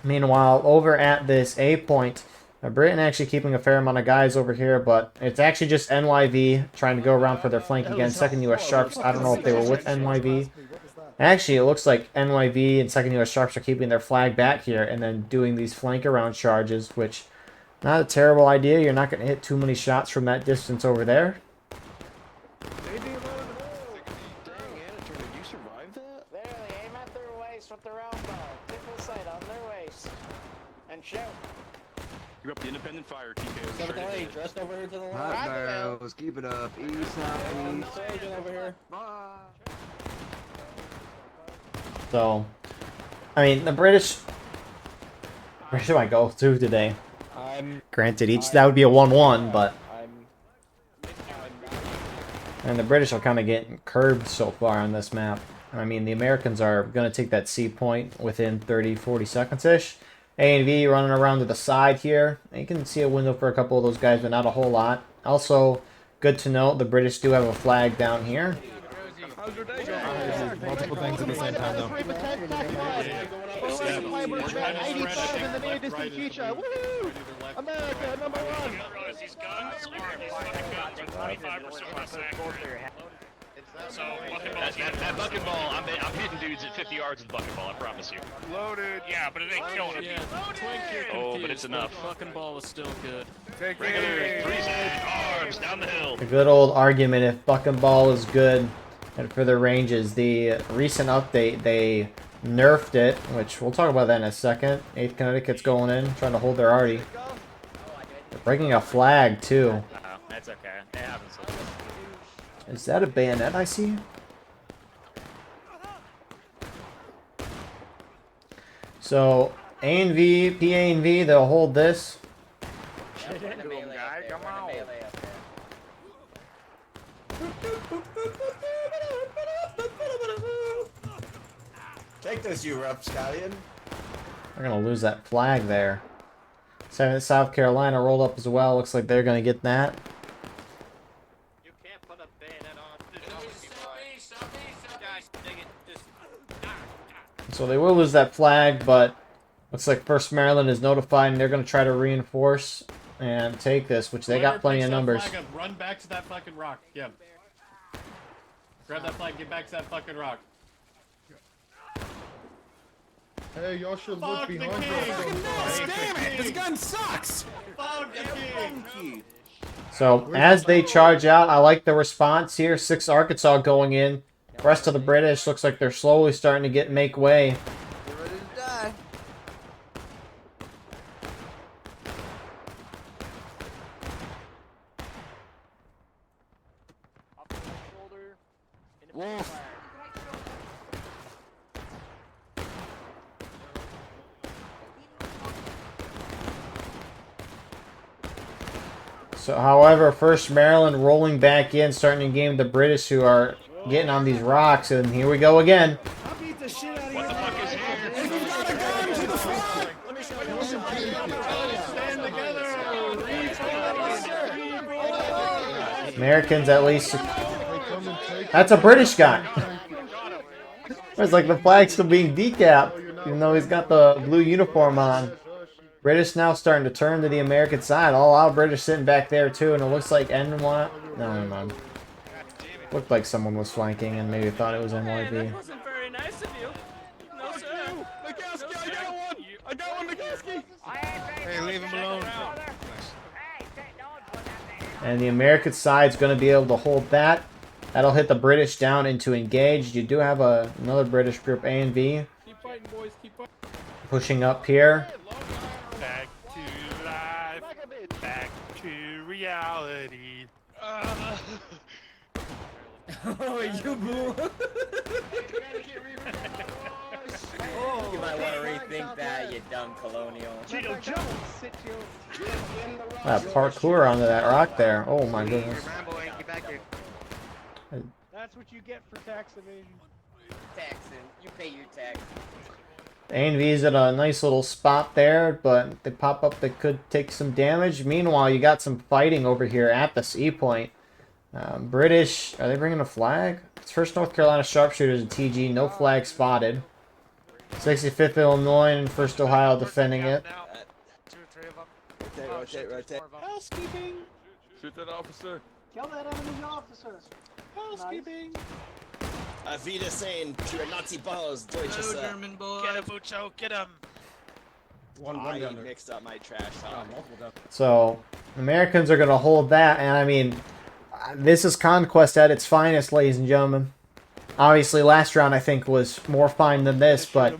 Meanwhile, over at this A point, Britain actually keeping a fair amount of guys over here, but it's actually just NYV trying to go around for their flank again. 2nd U.S. Sharps, I don't know if they were with NYV. Actually, it looks like NYV and 2nd U.S. Sharps are keeping their flag back here and then doing these flank around charges, which, not a terrible idea. You're not going to hit too many shots from that distance over there. You're up the independent fire, TKO. Just over here to the left. Hot barrels, keep it up. East, southeast. Over here. So, I mean, the British, where should I go to today? Granted, that would be a 1-1, but, and the British are kind of getting curbed so far on this map. I mean, the Americans are going to take that C point within 30-40 seconds-ish. A&V running around to the side here. You can see a window for a couple of those guys, but not a whole lot. Also, good to note, the British do have a flag down here. Multiple things at the same time, though. America, number one! These guns are these fucking guns are 25% less accurate. So, that bucket ball, I'm hitting dudes at 50 yards with bucket ball, I promise you. Loaded. Yeah, but it ain't killing them. Oh, but it's enough. Fucking ball is still good. Regular 3-side arms down the hill. A good old argument if buck and ball is good and for their ranges. The recent update, they nerfed it, which we'll talk about that in a second. 8th Connecticut's going in, trying to hold their arty. They're breaking a flag, too. That's okay. It happens. Is that a bayonet I see? So, A&V, PA&V, they'll hold this. Take this, you rapscallion. They're going to lose that flag there. 7th South Carolina rolled up as well. Looks like they're going to get that. So they will lose that flag, but looks like 1st Maryland is notified and they're going to try to reinforce and take this, which they got plenty of numbers. Run back to that fucking rock. Yeah. Grab that flag, get back to that fucking rock. Hey, y'all should look behind yourself. Damn it! This gun sucks! Fuck the king! So as they charge out, I like the response here. 6th Arkansas going in. Rest of the British looks like they're slowly starting to make way. They're ready to die. Wolf. So, however, 1st Maryland rolling back in, starting to game the British who are getting on these rocks, and here we go again. I'll beat the shit out of you. What the fuck is here? If you got a gun to the front! Let me show you. Stand together. Americans at least. That's a British guy. It's like the flag's still being decapped, even though he's got the blue uniform on. British now starting to turn to the American side. All out British sitting back there too, and it looks like NY. No, never mind. Looked like someone was flanking and maybe thought it was NYV. That wasn't very nice of you. No, sir. McCaskey, I got one! I got one, McCaskey! Hey, leave him alone. And the American side's going to be able to hold that. That'll hit the British down into engaged. You do have another British group, A&V. Keep fighting, boys. Keep fighting. Pushing up here. Back to life. Back to reality. Oh, you boo! You might want to rethink that, you dumb colonial. Parkour onto that rock there. Oh my goodness. That's what you get for tax evasion. Taxing. You pay your tax. A&V's at a nice little spot there, but they pop up that could take some damage. Meanwhile, you got some fighting over here at the C point. British, are they bringing a flag? It's 1st North Carolina Sharpshooters and TG, no flag spotted. 65th Illinois and 1st Ohio defending it. Rotate. Housekeeping. Shoot that officer. Kill that enemy officer. Housekeeping. Vida saying to your Nazi balls, Deutsche German boy. Get him, Bucho, get him. I mixed up my trash talk. So, Americans are going to hold that, and I mean, this is Conquest at its finest, ladies and gentlemen. Obviously, last round I think was more fine than this, but,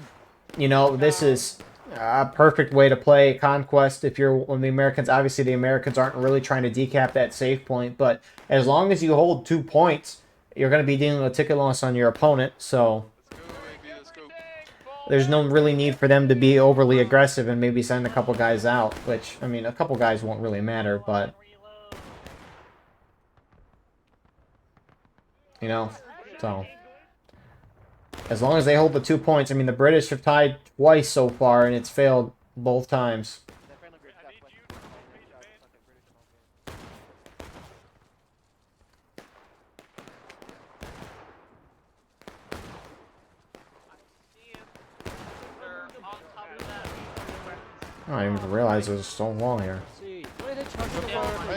you know, this is a perfect way to play Conquest if you're one of the Americans. Obviously, the Americans aren't really trying to decap that save point, but as long as you hold 2 points, you're going to be dealing with ticket loss on your opponent, so there's no really need for them to be overly aggressive and maybe send a couple guys out, which, I mean, a couple guys won't really matter, but, you know, so as long as they hold the 2 points. I mean, the British have tied twice so far, and it's failed both times. I didn't even realize it was so long here. Hey,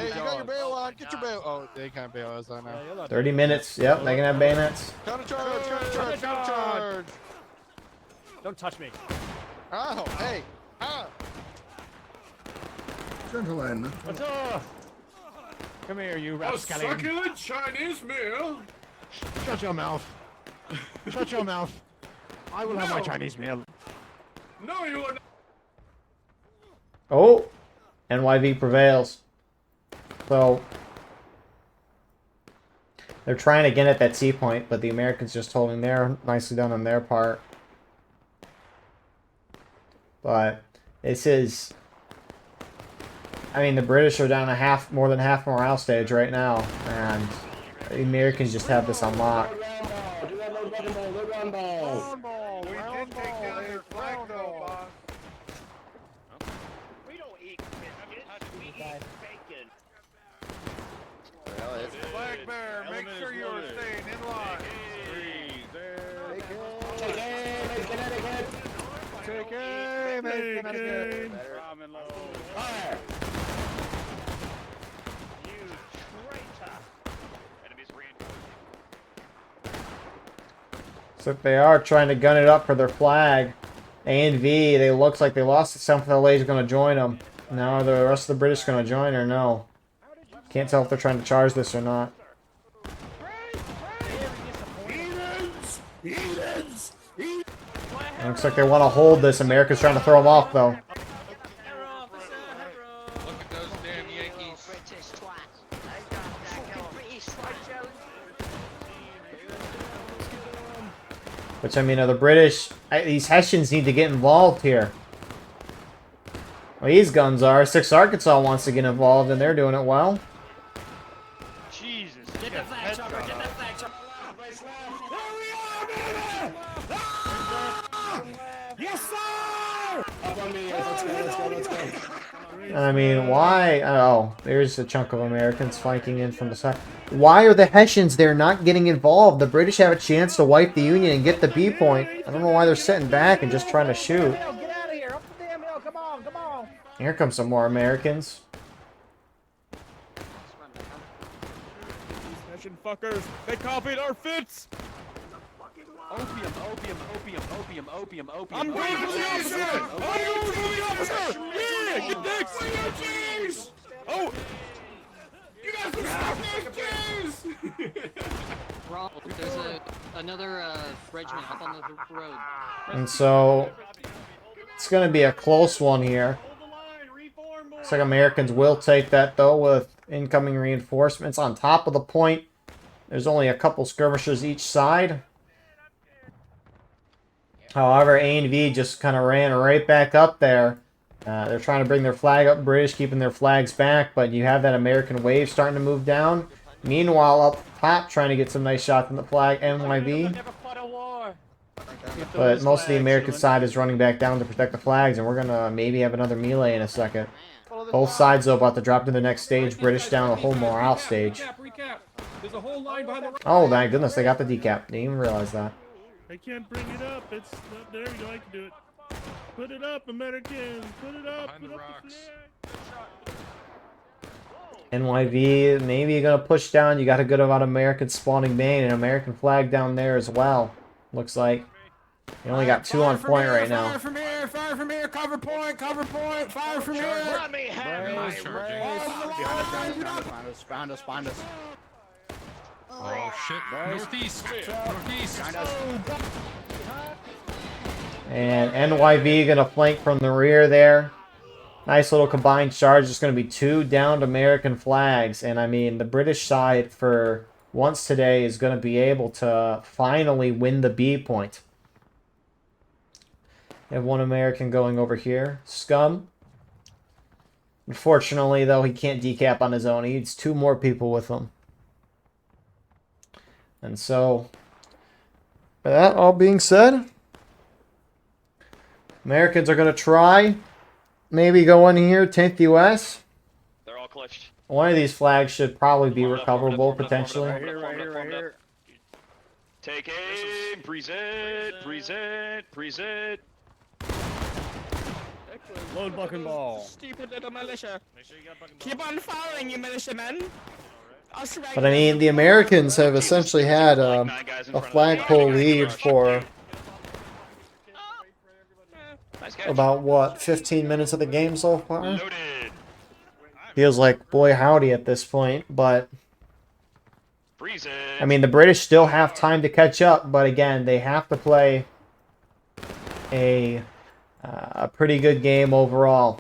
you got your bail on. Get your bail. Oh, they can't bail us on now. 30 minutes. Yep, they can have bayonets. Counter-charge. Don't touch me. Oh, hey. Gentlemen. What's up? Come here, you rapscallion. Succulent Chinese meal. Shut your mouth. Shut your mouth. I will have my Chinese meal. No, you are not. Oh, NYV prevails. So they're trying again at that C point, but the Americans just holding there. Nicely done on their part. But this is, I mean, the British are down a more than half morale stage right now, and the Americans just have this on lock. Flag bearer, make sure you are staying in line. Take aim, Connecticut. Fire! You traitor! Enemies reinforced. So they are trying to gun it up for their flag. A and V, they looks like they lost it. South LA is going to join them. Now are the rest of the British going to join or no? Can't tell if they're trying to charge this or not. It looks like they want to hold this. America's trying to throw them off, though. Look at those damn Yankees. Which, I mean, are the British... these Hessians need to get involved here. Well, these guns are. 6 Arkansas wants to get involved, and they're doing it well. Jesus. Get the flag chopper, get that flag chopper. Yes, sir! Up on me. Let's go. I mean, why? Oh, there's a chunk of Americans flanking in from the side. Why are the Hessians there not getting involved? The British have a chance to wipe the Union and get the B point. I don't know why they're sitting back and just trying to shoot. Get out of here. Up the damn hill. Come on. Here come some more Americans. These fuckers, they copied our fits. Opium. I'm going for the officer! Yeah, get next! Oh! You guys are stop these keys! There's another regiment up on the road. And so, it's going to be a close one here. Looks like Americans will take that, though, with incoming reinforcements on top of the point. There's only a couple skirmishers each side. However, A and V just kind of ran right back up there. They're trying to bring their flag up. British keeping their flags back, but you have that American wave starting to move down. Meanwhile, up top, trying to get some nice shots on the flag. NYV. But most of the American side is running back down to protect the flags, and we're gonna maybe have another melee in a second. Both sides though about to drop to the next stage. British down a whole morale stage. Recap. There's a whole line behind the. Oh my goodness, they got the decap. Didn't even realize that. I can't bring it up. It's not there. You know I can do it. Put it up, Americans. Put it up. Put up the flag. NYV, maybe you're gonna push down. You got a good amount of Americans spawning main and American flag down there as well. Looks like you only got 2 on point right now. Fire from here, cover point, fire from here. Run me, Harry. Behind us. Oh shit! Northeast. And NYV gonna flank from the rear there. Nice little combined charge. It's going to be 2 downed American flags. And I mean, the British side for once today is going to be able to finally win the B point. They have 1 American going over here. Scum. Unfortunately, though, he can't decap on his own. He needs 2 more people with him. And so, with that all being said, Americans are going to try. Maybe go in here, 10th US. They're all clutched. One of these flags should probably be recoverable, potentially. Right here. Take aim, present. Load bucking ball. Stupid little militia. Keep on firing, you militiamen. But I mean, the Americans have essentially had a flagpole lead for about, what, 15 minutes of the game so far? Feels like boy howdy at this point, but I mean, the British still have time to catch up, but again, they have to play a pretty good game overall.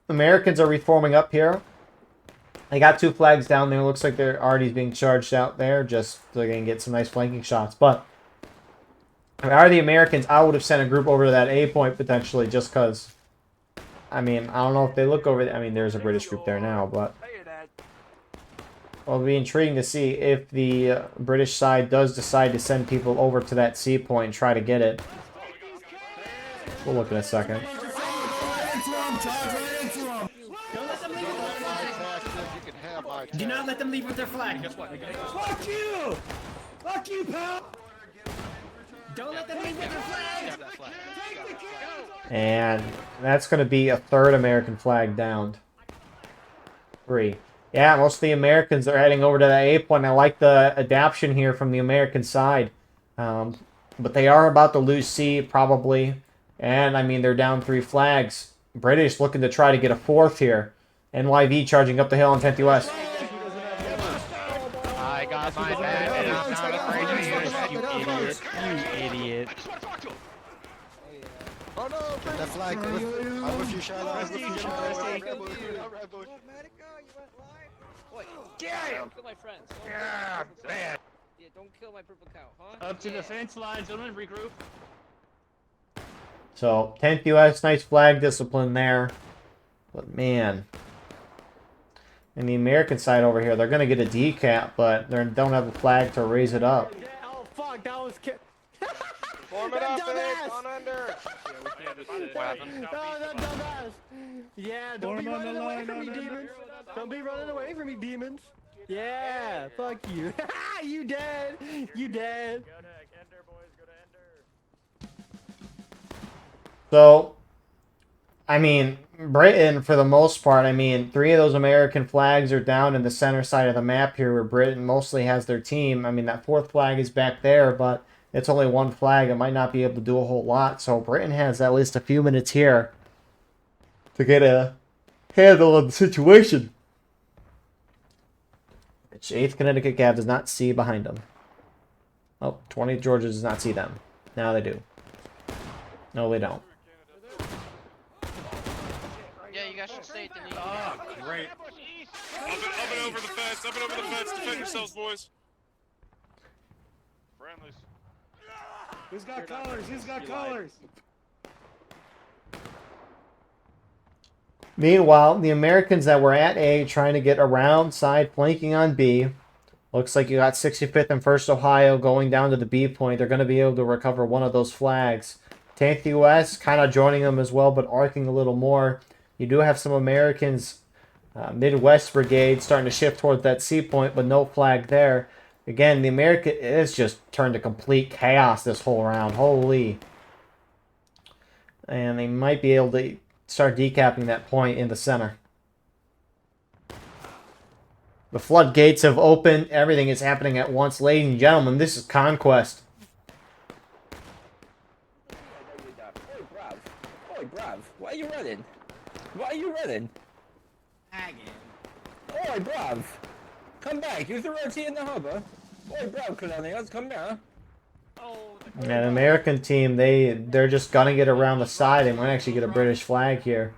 Americans are reforming up here. They got 2 flags down there. Looks like they're already being charged out there just so they can get some nice flanking shots, but if I were the Americans, I would have sent a group over to that A point potentially just because, I mean, I don't know if they look over there. I mean, there's a British group there now, but well, it'll be intriguing to see if the British side does decide to send people over to that C point and try to get it. We'll look in a second. Do not let them leave with their flag. Fuck you! Fuck you, pal! Don't let them leave with their flag! And that's going to be a 3rd American flag downed. 3. Yeah, most of the Americans are heading over to that A point. I like the adaptation here from the American side. But they are about to lose C, probably. And, I mean, they're down 3 flags. British looking to try to get a 4th here. NYV charging up the hill on 10th US. I got my back and I'm not afraid to use it, you idiot. Oh no! Get that flag. I'm with you, Charlotte. I'm with you, Charlotte. Don't kill my friends. Yeah, man. Yeah, don't kill my purple cow, huh? Up to the fence line, gentlemen, regroup. So, 10th US, nice flag discipline there. But man, in the American side over here, they're going to get a decap, but they don't have a flag to raise it up. Oh fuck, that was Form it up, Vic, on under. that dumbass. Yeah, don't be running away from me, demons. Don't be running away from me, demons. Yeah, fuck you. You dead. You dead. So, I mean, Britain, for the most part, I mean, 3 of those American flags are down in the center side of the map here where Britain mostly has their team. I mean, that 4th flag is back there, but it's only 1 flag. It might not be able to do a whole lot. So Britain has at least a few minutes here to get a handle on the situation. Which 8th Connecticut Cav does not see behind them. Oh, 20th Georgia does not see them. Now they do. No, they don't. Yeah, you guys should stay at the knee. Ah, great. Up and over the fence. Up and over the fence. Defend yourselves, boys. Friendlies. Who's got colors? Who's got colors? Meanwhile, the Americans that were at A trying to get around side flanking on B Looks like you got 65th and 1st Ohio going down to the B point. They're going to be able to recover one of those flags. 10th U.S. kind of joining them as well, but arcing a little more. You do have some Americans, Midwest Brigade, starting to shift towards that C point, but no flag there. Again, the American is just turned to complete chaos this whole round. Holy. And they might be able to start decapping that point in the center. The floodgates have opened. Everything is happening at once. Ladies and gentlemen, this is Conquest. Oi, bruv. Why are you running? Why are you running? Oi, bruv. Come back. Use the rotate in the harbor. Oi, bruv, Colonials, come now. Yeah, the American team, they're just gunning it around the side. They might actually get a British flag here.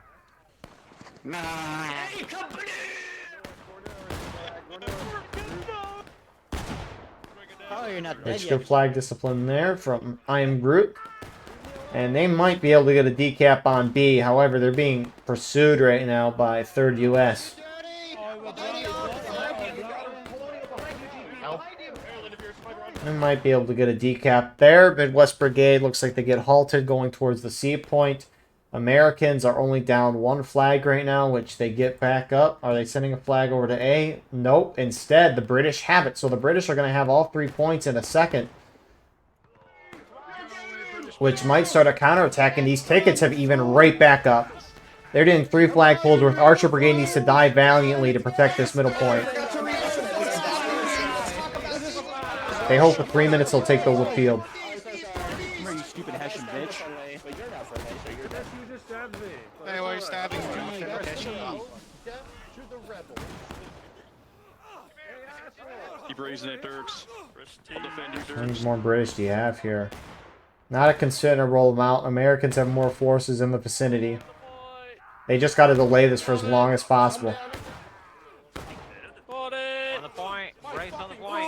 Oh, you're not dead It's yet. good flag discipline there from I Am Groot. And they might be able to get a decap on B. However, they're being pursued right now by 3rd U.S. They might be able to get a decap there. Midwest Brigade looks like they get halted going towards the C point. Americans are only down 1 flag right now, which they get back up. Are they sending a flag over to A? Nope. Instead, the British have it. So the British are going to have all 3 points in a second, which might start a counterattack, and these tickets have even right back up. They're doing 3 flag pulls worth. Archer Brigade needs to die valiantly to protect this middle point. They hope for 3 minutes they'll take the field. Come here, you stupid Hessian bitch. Hey, why are you stabbing me? Keep raising it, Dirks. I'll defend you, How many Dirks. more British do you have here? Not a considerable amount. Americans have more forces in the vicinity. They just got to delay this for as long as possible. On the point. Brace on the point.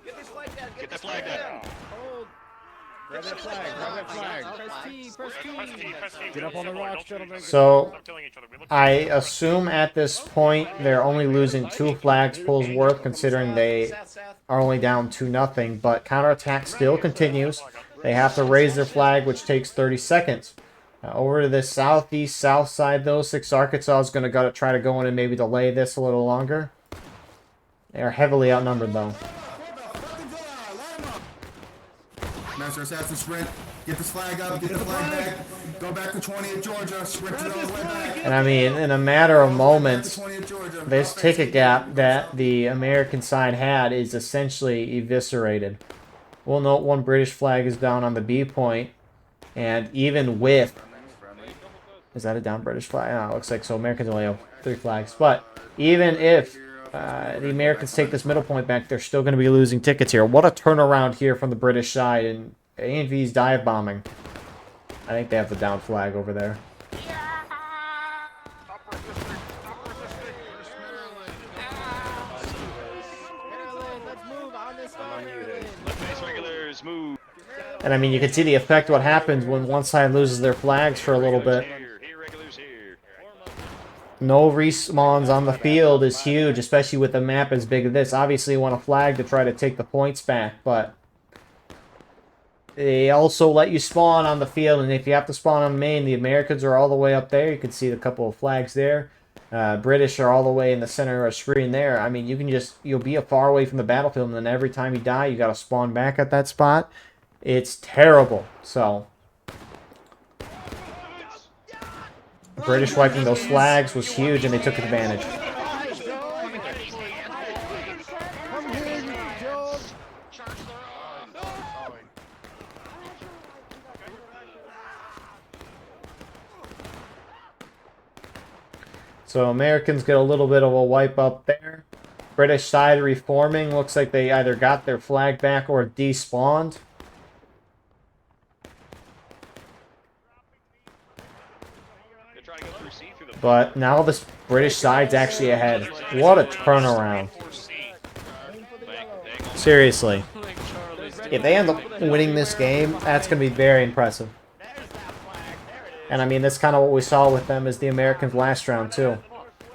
Get this flag down. Get the flag down. Grab that flag. Grab that flag. Press T. Get up on the rocks, gentlemen. So, I assume at this point they're only losing 2 flags pulls worth, considering they are only down 2-0. But counterattack still continues. They have to raise their flag, which takes 30 seconds. Over to the southeast south side, though, 6 Arkansas is going to try to go in and maybe delay this a little longer. They are heavily outnumbered, though. Master Assassin sprint. Get this flag up. Get the flag back. Go back to 20th Georgia. Sprint it all the way back. And I mean, in a matter of moments, this ticket gap that the American side had is essentially eviscerated. We'll note 1 British flag is down on the B point. And even with... Is that a down British flag? Oh, it looks like so. Americans only have 3 flags. But even if the Americans take this middle point back, they're still going to be losing tickets here. What a turnaround here from the British side. And A&V's dive bombing. I think they have the down flag over there. Regulars, move. And I mean, you can see the effect what happens when one side loses their flags for a little bit. No respawns on the field is huge, especially with a map as big as this. Obviously, you want a flag to try to take the points back, but they also let you spawn on the field, and if you have to spawn on main, the Americans are all the way up there. You can see a couple of flags there. British are all the way in the center of the screen there. I mean, you'll be far away from the battlefield, and then every time you die, you got to spawn back at that spot. It's terrible. So, British wiping those flags was huge, and they took advantage. So Americans get a little bit of a wipe up there. British side reforming. Looks like they either got their flag back or despawned. But now this British side's actually ahead. What a turnaround. Seriously. If they end up winning this game, that's going to be very impressive. And I mean, that's kind of what we saw with them as the Americans last round too.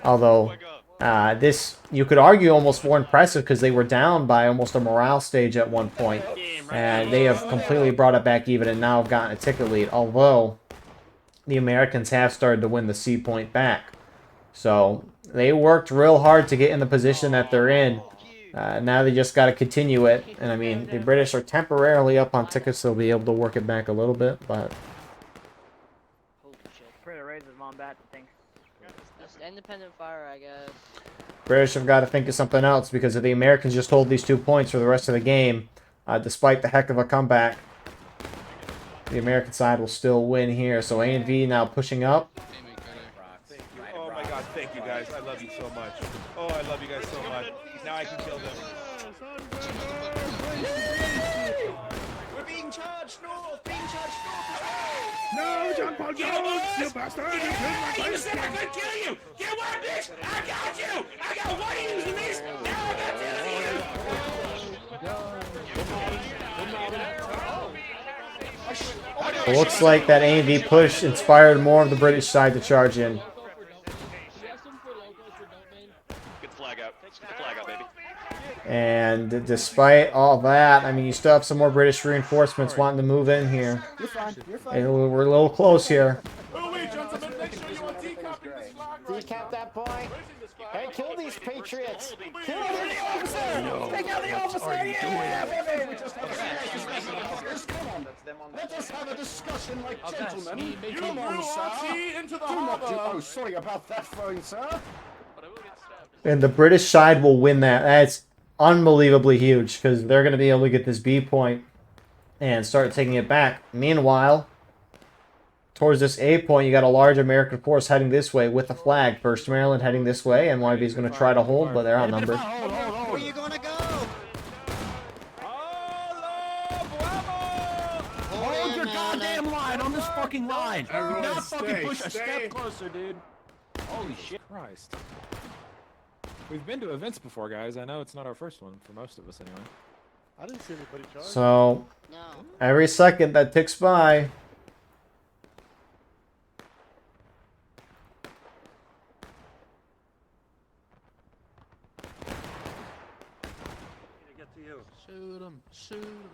Although this, you could argue, almost more impressive because they were down by almost a morale stage at one point, and they have completely brought it back even and now have gotten a ticket lead. Although the Americans have started to win the C point back, so they worked real hard to get in the position that they're in. Now they just got to continue it, and I mean, the British are temporarily up on tickets, so they'll be able to work it back a little bit, but. Just independent fire, I guess. British have got to think of something else, because if the Americans just hold these 2 points for the rest of the game, despite the heck of a comeback, the American side will still win here. So A&V now pushing up. Oh my god, thank you guys. I love you so much. Oh, I love you guys so much. Now I can kill them. We're being charged north! Being charged north! No, John Paul Jones, you bastard! You said I could kill you! You want this? I got you! I got one of you in this! Now I got two of you! It looks like that A&V push inspired more of the British side to charge in. Get the flag out. Get the flag out, baby. And despite all that, I mean, you still have some more British reinforcements wanting to move in here. You're fine. You're fine. And we're a little close here. Decap that point. Hey, kill these patriots. Kill the officer. Take out the officer. Yeah, baby. Let us have a discussion like gentlemen. Come on, sir. Do not do. Oh, sorry about that, phone, sir. And the British side will win that. That's unbelievably huge, because they're going to be able to get this B point and start taking it back. Meanwhile, towards this A point, you got a large American force heading this way with the flag. 1st Maryland heading this way. NYV is going to try to hold, but they're outnumbered. Where you gonna go? Hold your goddamn line on this fucking line. Everyone Not fucking stay, push a stay. step closer, dude. Holy shit. Christ. We've been to events before, guys. I know it's not our first one, for most of us anyway. I didn't see anybody charge. So, every second that ticks by, Get to you. Shoot him. Shoot him.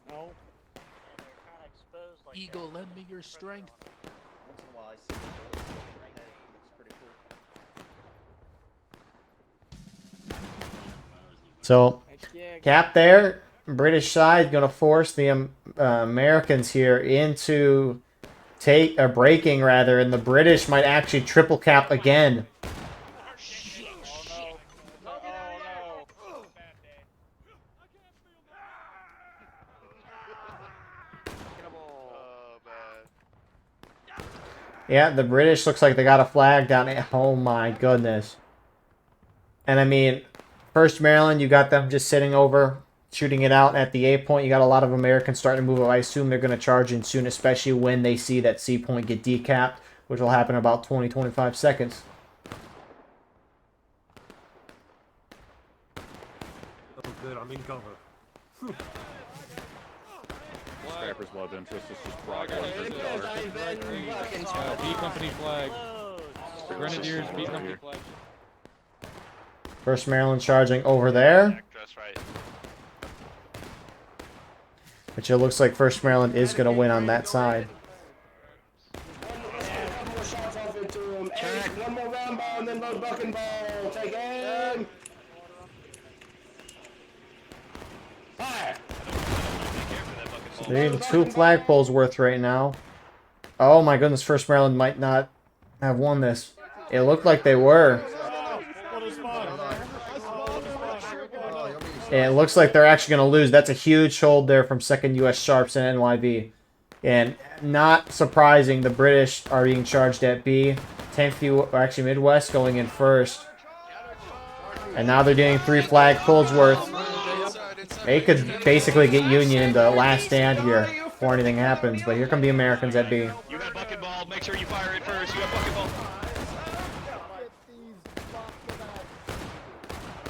No. Eagle, lend me your strength. Once in a while, I see the bullets in my head. It's pretty cool. so cap there. British side going to force the Americans here into breaking rather, and the British might actually triple cap again. Yeah, the British looks like they got a flag down. Oh my goodness. And I mean, 1st Maryland, you got them just sitting over, shooting it out at the A point. You got a lot of Americans starting to move up. I assume they're going to charge in soon, especially when they see that C point get decapped, which will happen in about 20-25 seconds. Oh, good. I'm in cover. Scrapper's love interest is just progress. B Company flag. Grenadiers, B Company flag. 1st Maryland charging over there. That's right. Which it looks like 1st Maryland is going to win on that side. One more shots off into him. One more round ball and then load bucking ball. Take aim. Fire. They're getting 2 flagpoles worth right now. Oh my goodness, 1st Maryland might not have won this. It looked like they were. It looks like they're actually going to lose. That's a huge hold there from 2nd U.S. Sharps and NYV. And not surprising, the British are being charged at B. 10th U, or actually Midwest going in first. And now they're doing 3 flagpoles worth. They could basically get Union in the last stand here before anything happens. But here come the Americans at B. You got bucket ball. Make sure you fire it first. You got bucket ball.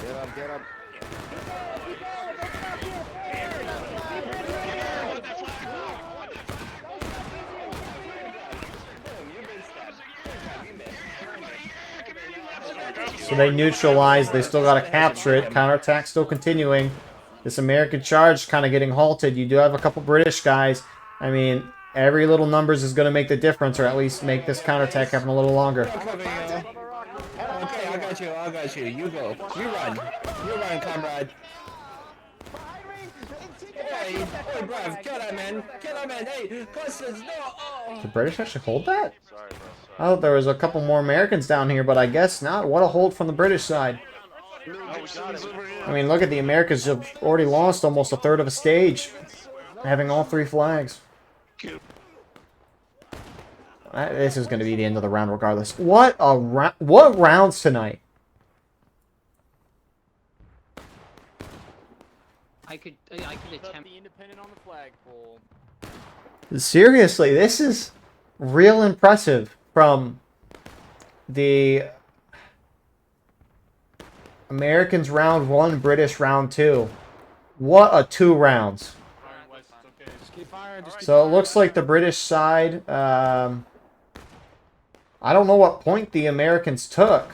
Get up, get up. So they neutralized. They still got to capture it. Counterattack still continuing. This American charge kind of getting halted. You do have a couple British guys. I mean, every little numbers is going to make the difference, or at least make this counterattack happen a little longer. Okay, I got you. I got you. You go. You run. You run, comrade. Hey, bruv, kill that man. Kill that man. Hey, Constance, no. Oh. The British actually hold that? I thought there was a couple more Americans down here, but I guess not. What a hold from the British side. I mean, look at the Americans have already lost almost a third of a stage, having all 3 flags. This is going to be the end of the round regardless. What rounds tonight? I could attempt the independent on the flagpole. Seriously, this is real impressive from the Americans round 1, British round 2. What a 2 rounds. So it looks like the British side, I don't know what point the Americans took.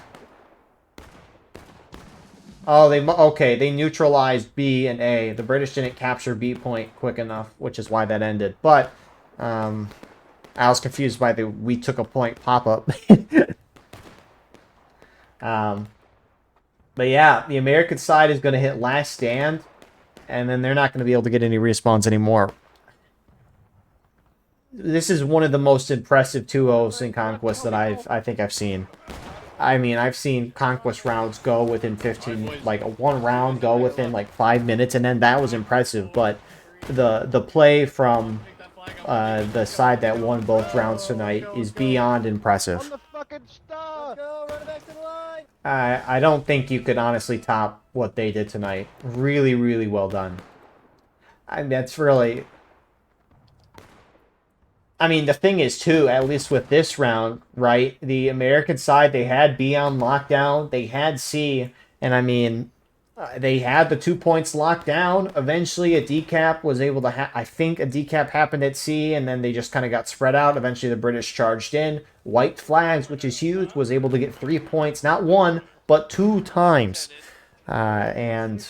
Oh, they neutralized B and A. The British didn't capture B point quick enough, which is why that ended. But I was confused by the "we took a point" pop-up. But yeah, the American side is going to hit last stand, and then they're not going to be able to get any respawns anymore. This is one of the most impressive 2-0s in Conquest that I think I've seen. I mean, I've seen Conquest rounds go within 15, like one round go within like 5 minutes, and then that was impressive. But the play from the side that won both rounds tonight is beyond impressive. I don't think you could honestly top what they did tonight. Really, really well done. That's really... I mean, the thing is, too, at least with this round, right, the American side, they had B on lockdown, they had C, and I mean, they had the 2 points locked down. Eventually, a decap was able to I think a decap happened at C, and then they just kind of got spread out. Eventually, the British charged in. White flags, which is huge, was able to get 3 points, not 1, but 2 times. And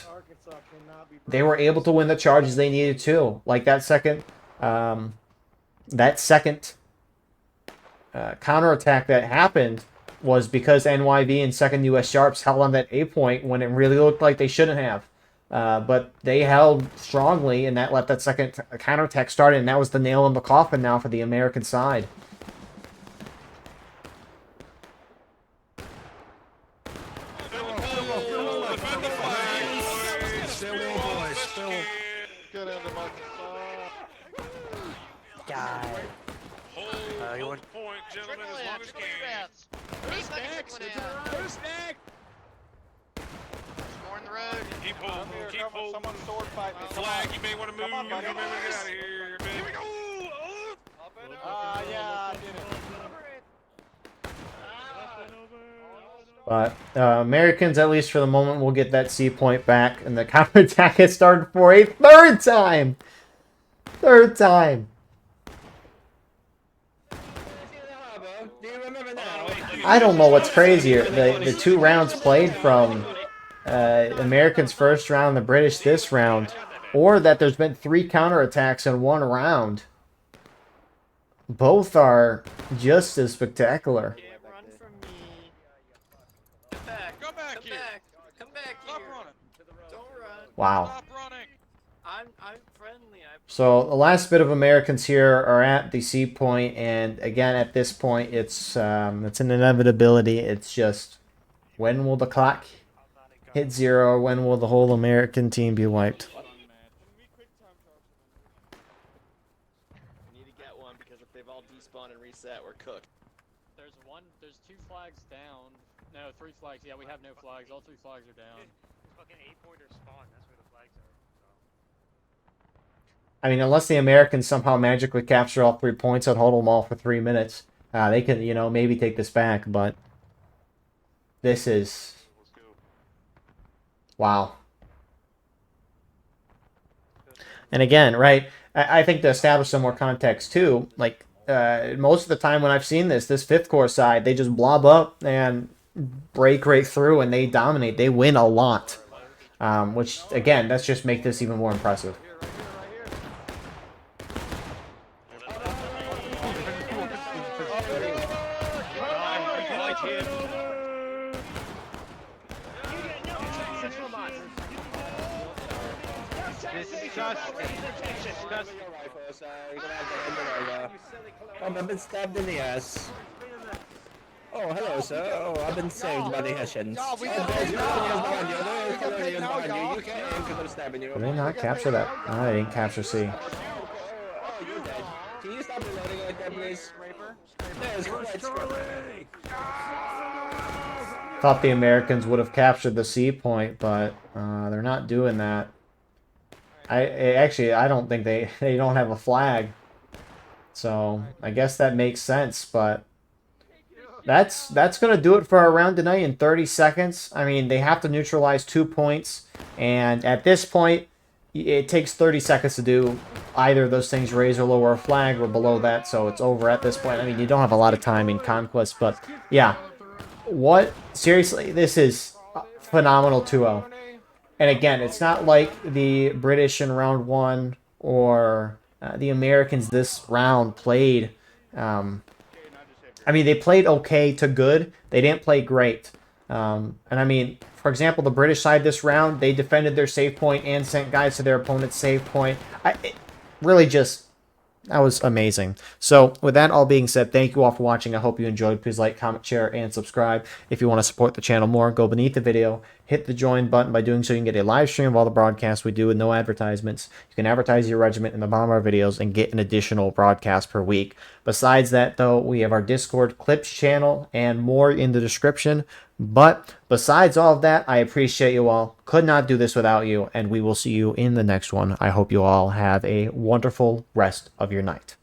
they were able to win the charges they needed to. Like that second... That second counterattack that happened was because NYV and 2nd U.S. Sharps held on that A point when it really looked like they shouldn't have. But they held strongly, and that let that second counterattack start, and that was the nail in the coffin now for the American side. Flag, you may want to move. You may want to get out of here. Here we go. Yeah, I did it. But Americans, at least for the moment, will get that C point back, and the counterattack has started for a 3rd time. 3rd time. I don't know what's crazier. The 2 rounds played from Americans first round, the British this round, or that there's been 3 counterattacks in 1 round. Both are just as spectacular. Wow. I'm friendly. So the last bit of Americans here are at the C point, and again at this point it's an inevitability. It's just, when will the clock hit 0? When will the whole American team be wiped? We need to get one because if they've all despawned and reset, we're cooked. There's 2 flags down. No, 3 flags. Yeah, we have no flags. All 3 flags are down. Fucking 8-pointer spawn. That's where the flags are. I mean, unless the Americans somehow magically capture all 3 points and hold them all for 3 minutes, they could, you know, maybe take this back. But this is, wow. And again, right, I think to establish some more context too, like most of the time when I've seen this 5th Corps side, they just blob up and break right through and they dominate. They win a lot, which again, that's just make this even more impressive. I've been stabbed in the ass. Oh, hello, sir. Oh, I've been saved by the Hessians. No, we There's got behind you. no, There's we got paid behind now, you. y'all. You can't aim because I'm stabbing you. Did they not capture that? No, they didn't capture C. Oh, you're dead. Can you stop reloading like that, please? There's Charlie! Thought the Americans would have captured the C point, but they're not doing that. I don't think they don't have a flag. So I guess that makes sense, but that's gonna do it for our round tonight in 30 seconds. I mean, they have to neutralize 2 points, and at this point, it takes 30 seconds to do either of those things: raise or lower a flag, or below that. So it's over at this point. I mean, you don't have a lot of time in Conquest, but yeah, seriously, this is phenomenal 2-0. And again, it's not like the British in round 1 or the Americans this round played. I mean, they played okay to good. They didn't play great. And I mean, for example, the British side this round, they defended their save point and sent guys to their opponent's save point. That was amazing. So with that all being said, thank you all for watching. I hope you enjoyed. Please like, comment, share, and subscribe. If you want to support the channel more, go beneath the video, hit the join button. By doing so, you can get a live stream of all the broadcasts we do with no advertisements. You can advertise your regiment in the bottom of our videos and get an additional broadcast per week. Besides that, though, we have our Discord clips channel and more in the description. But besides all of that, I appreciate you all. Could not do this without you, and we will see you in the next one. I hope you all have a wonderful rest of your night.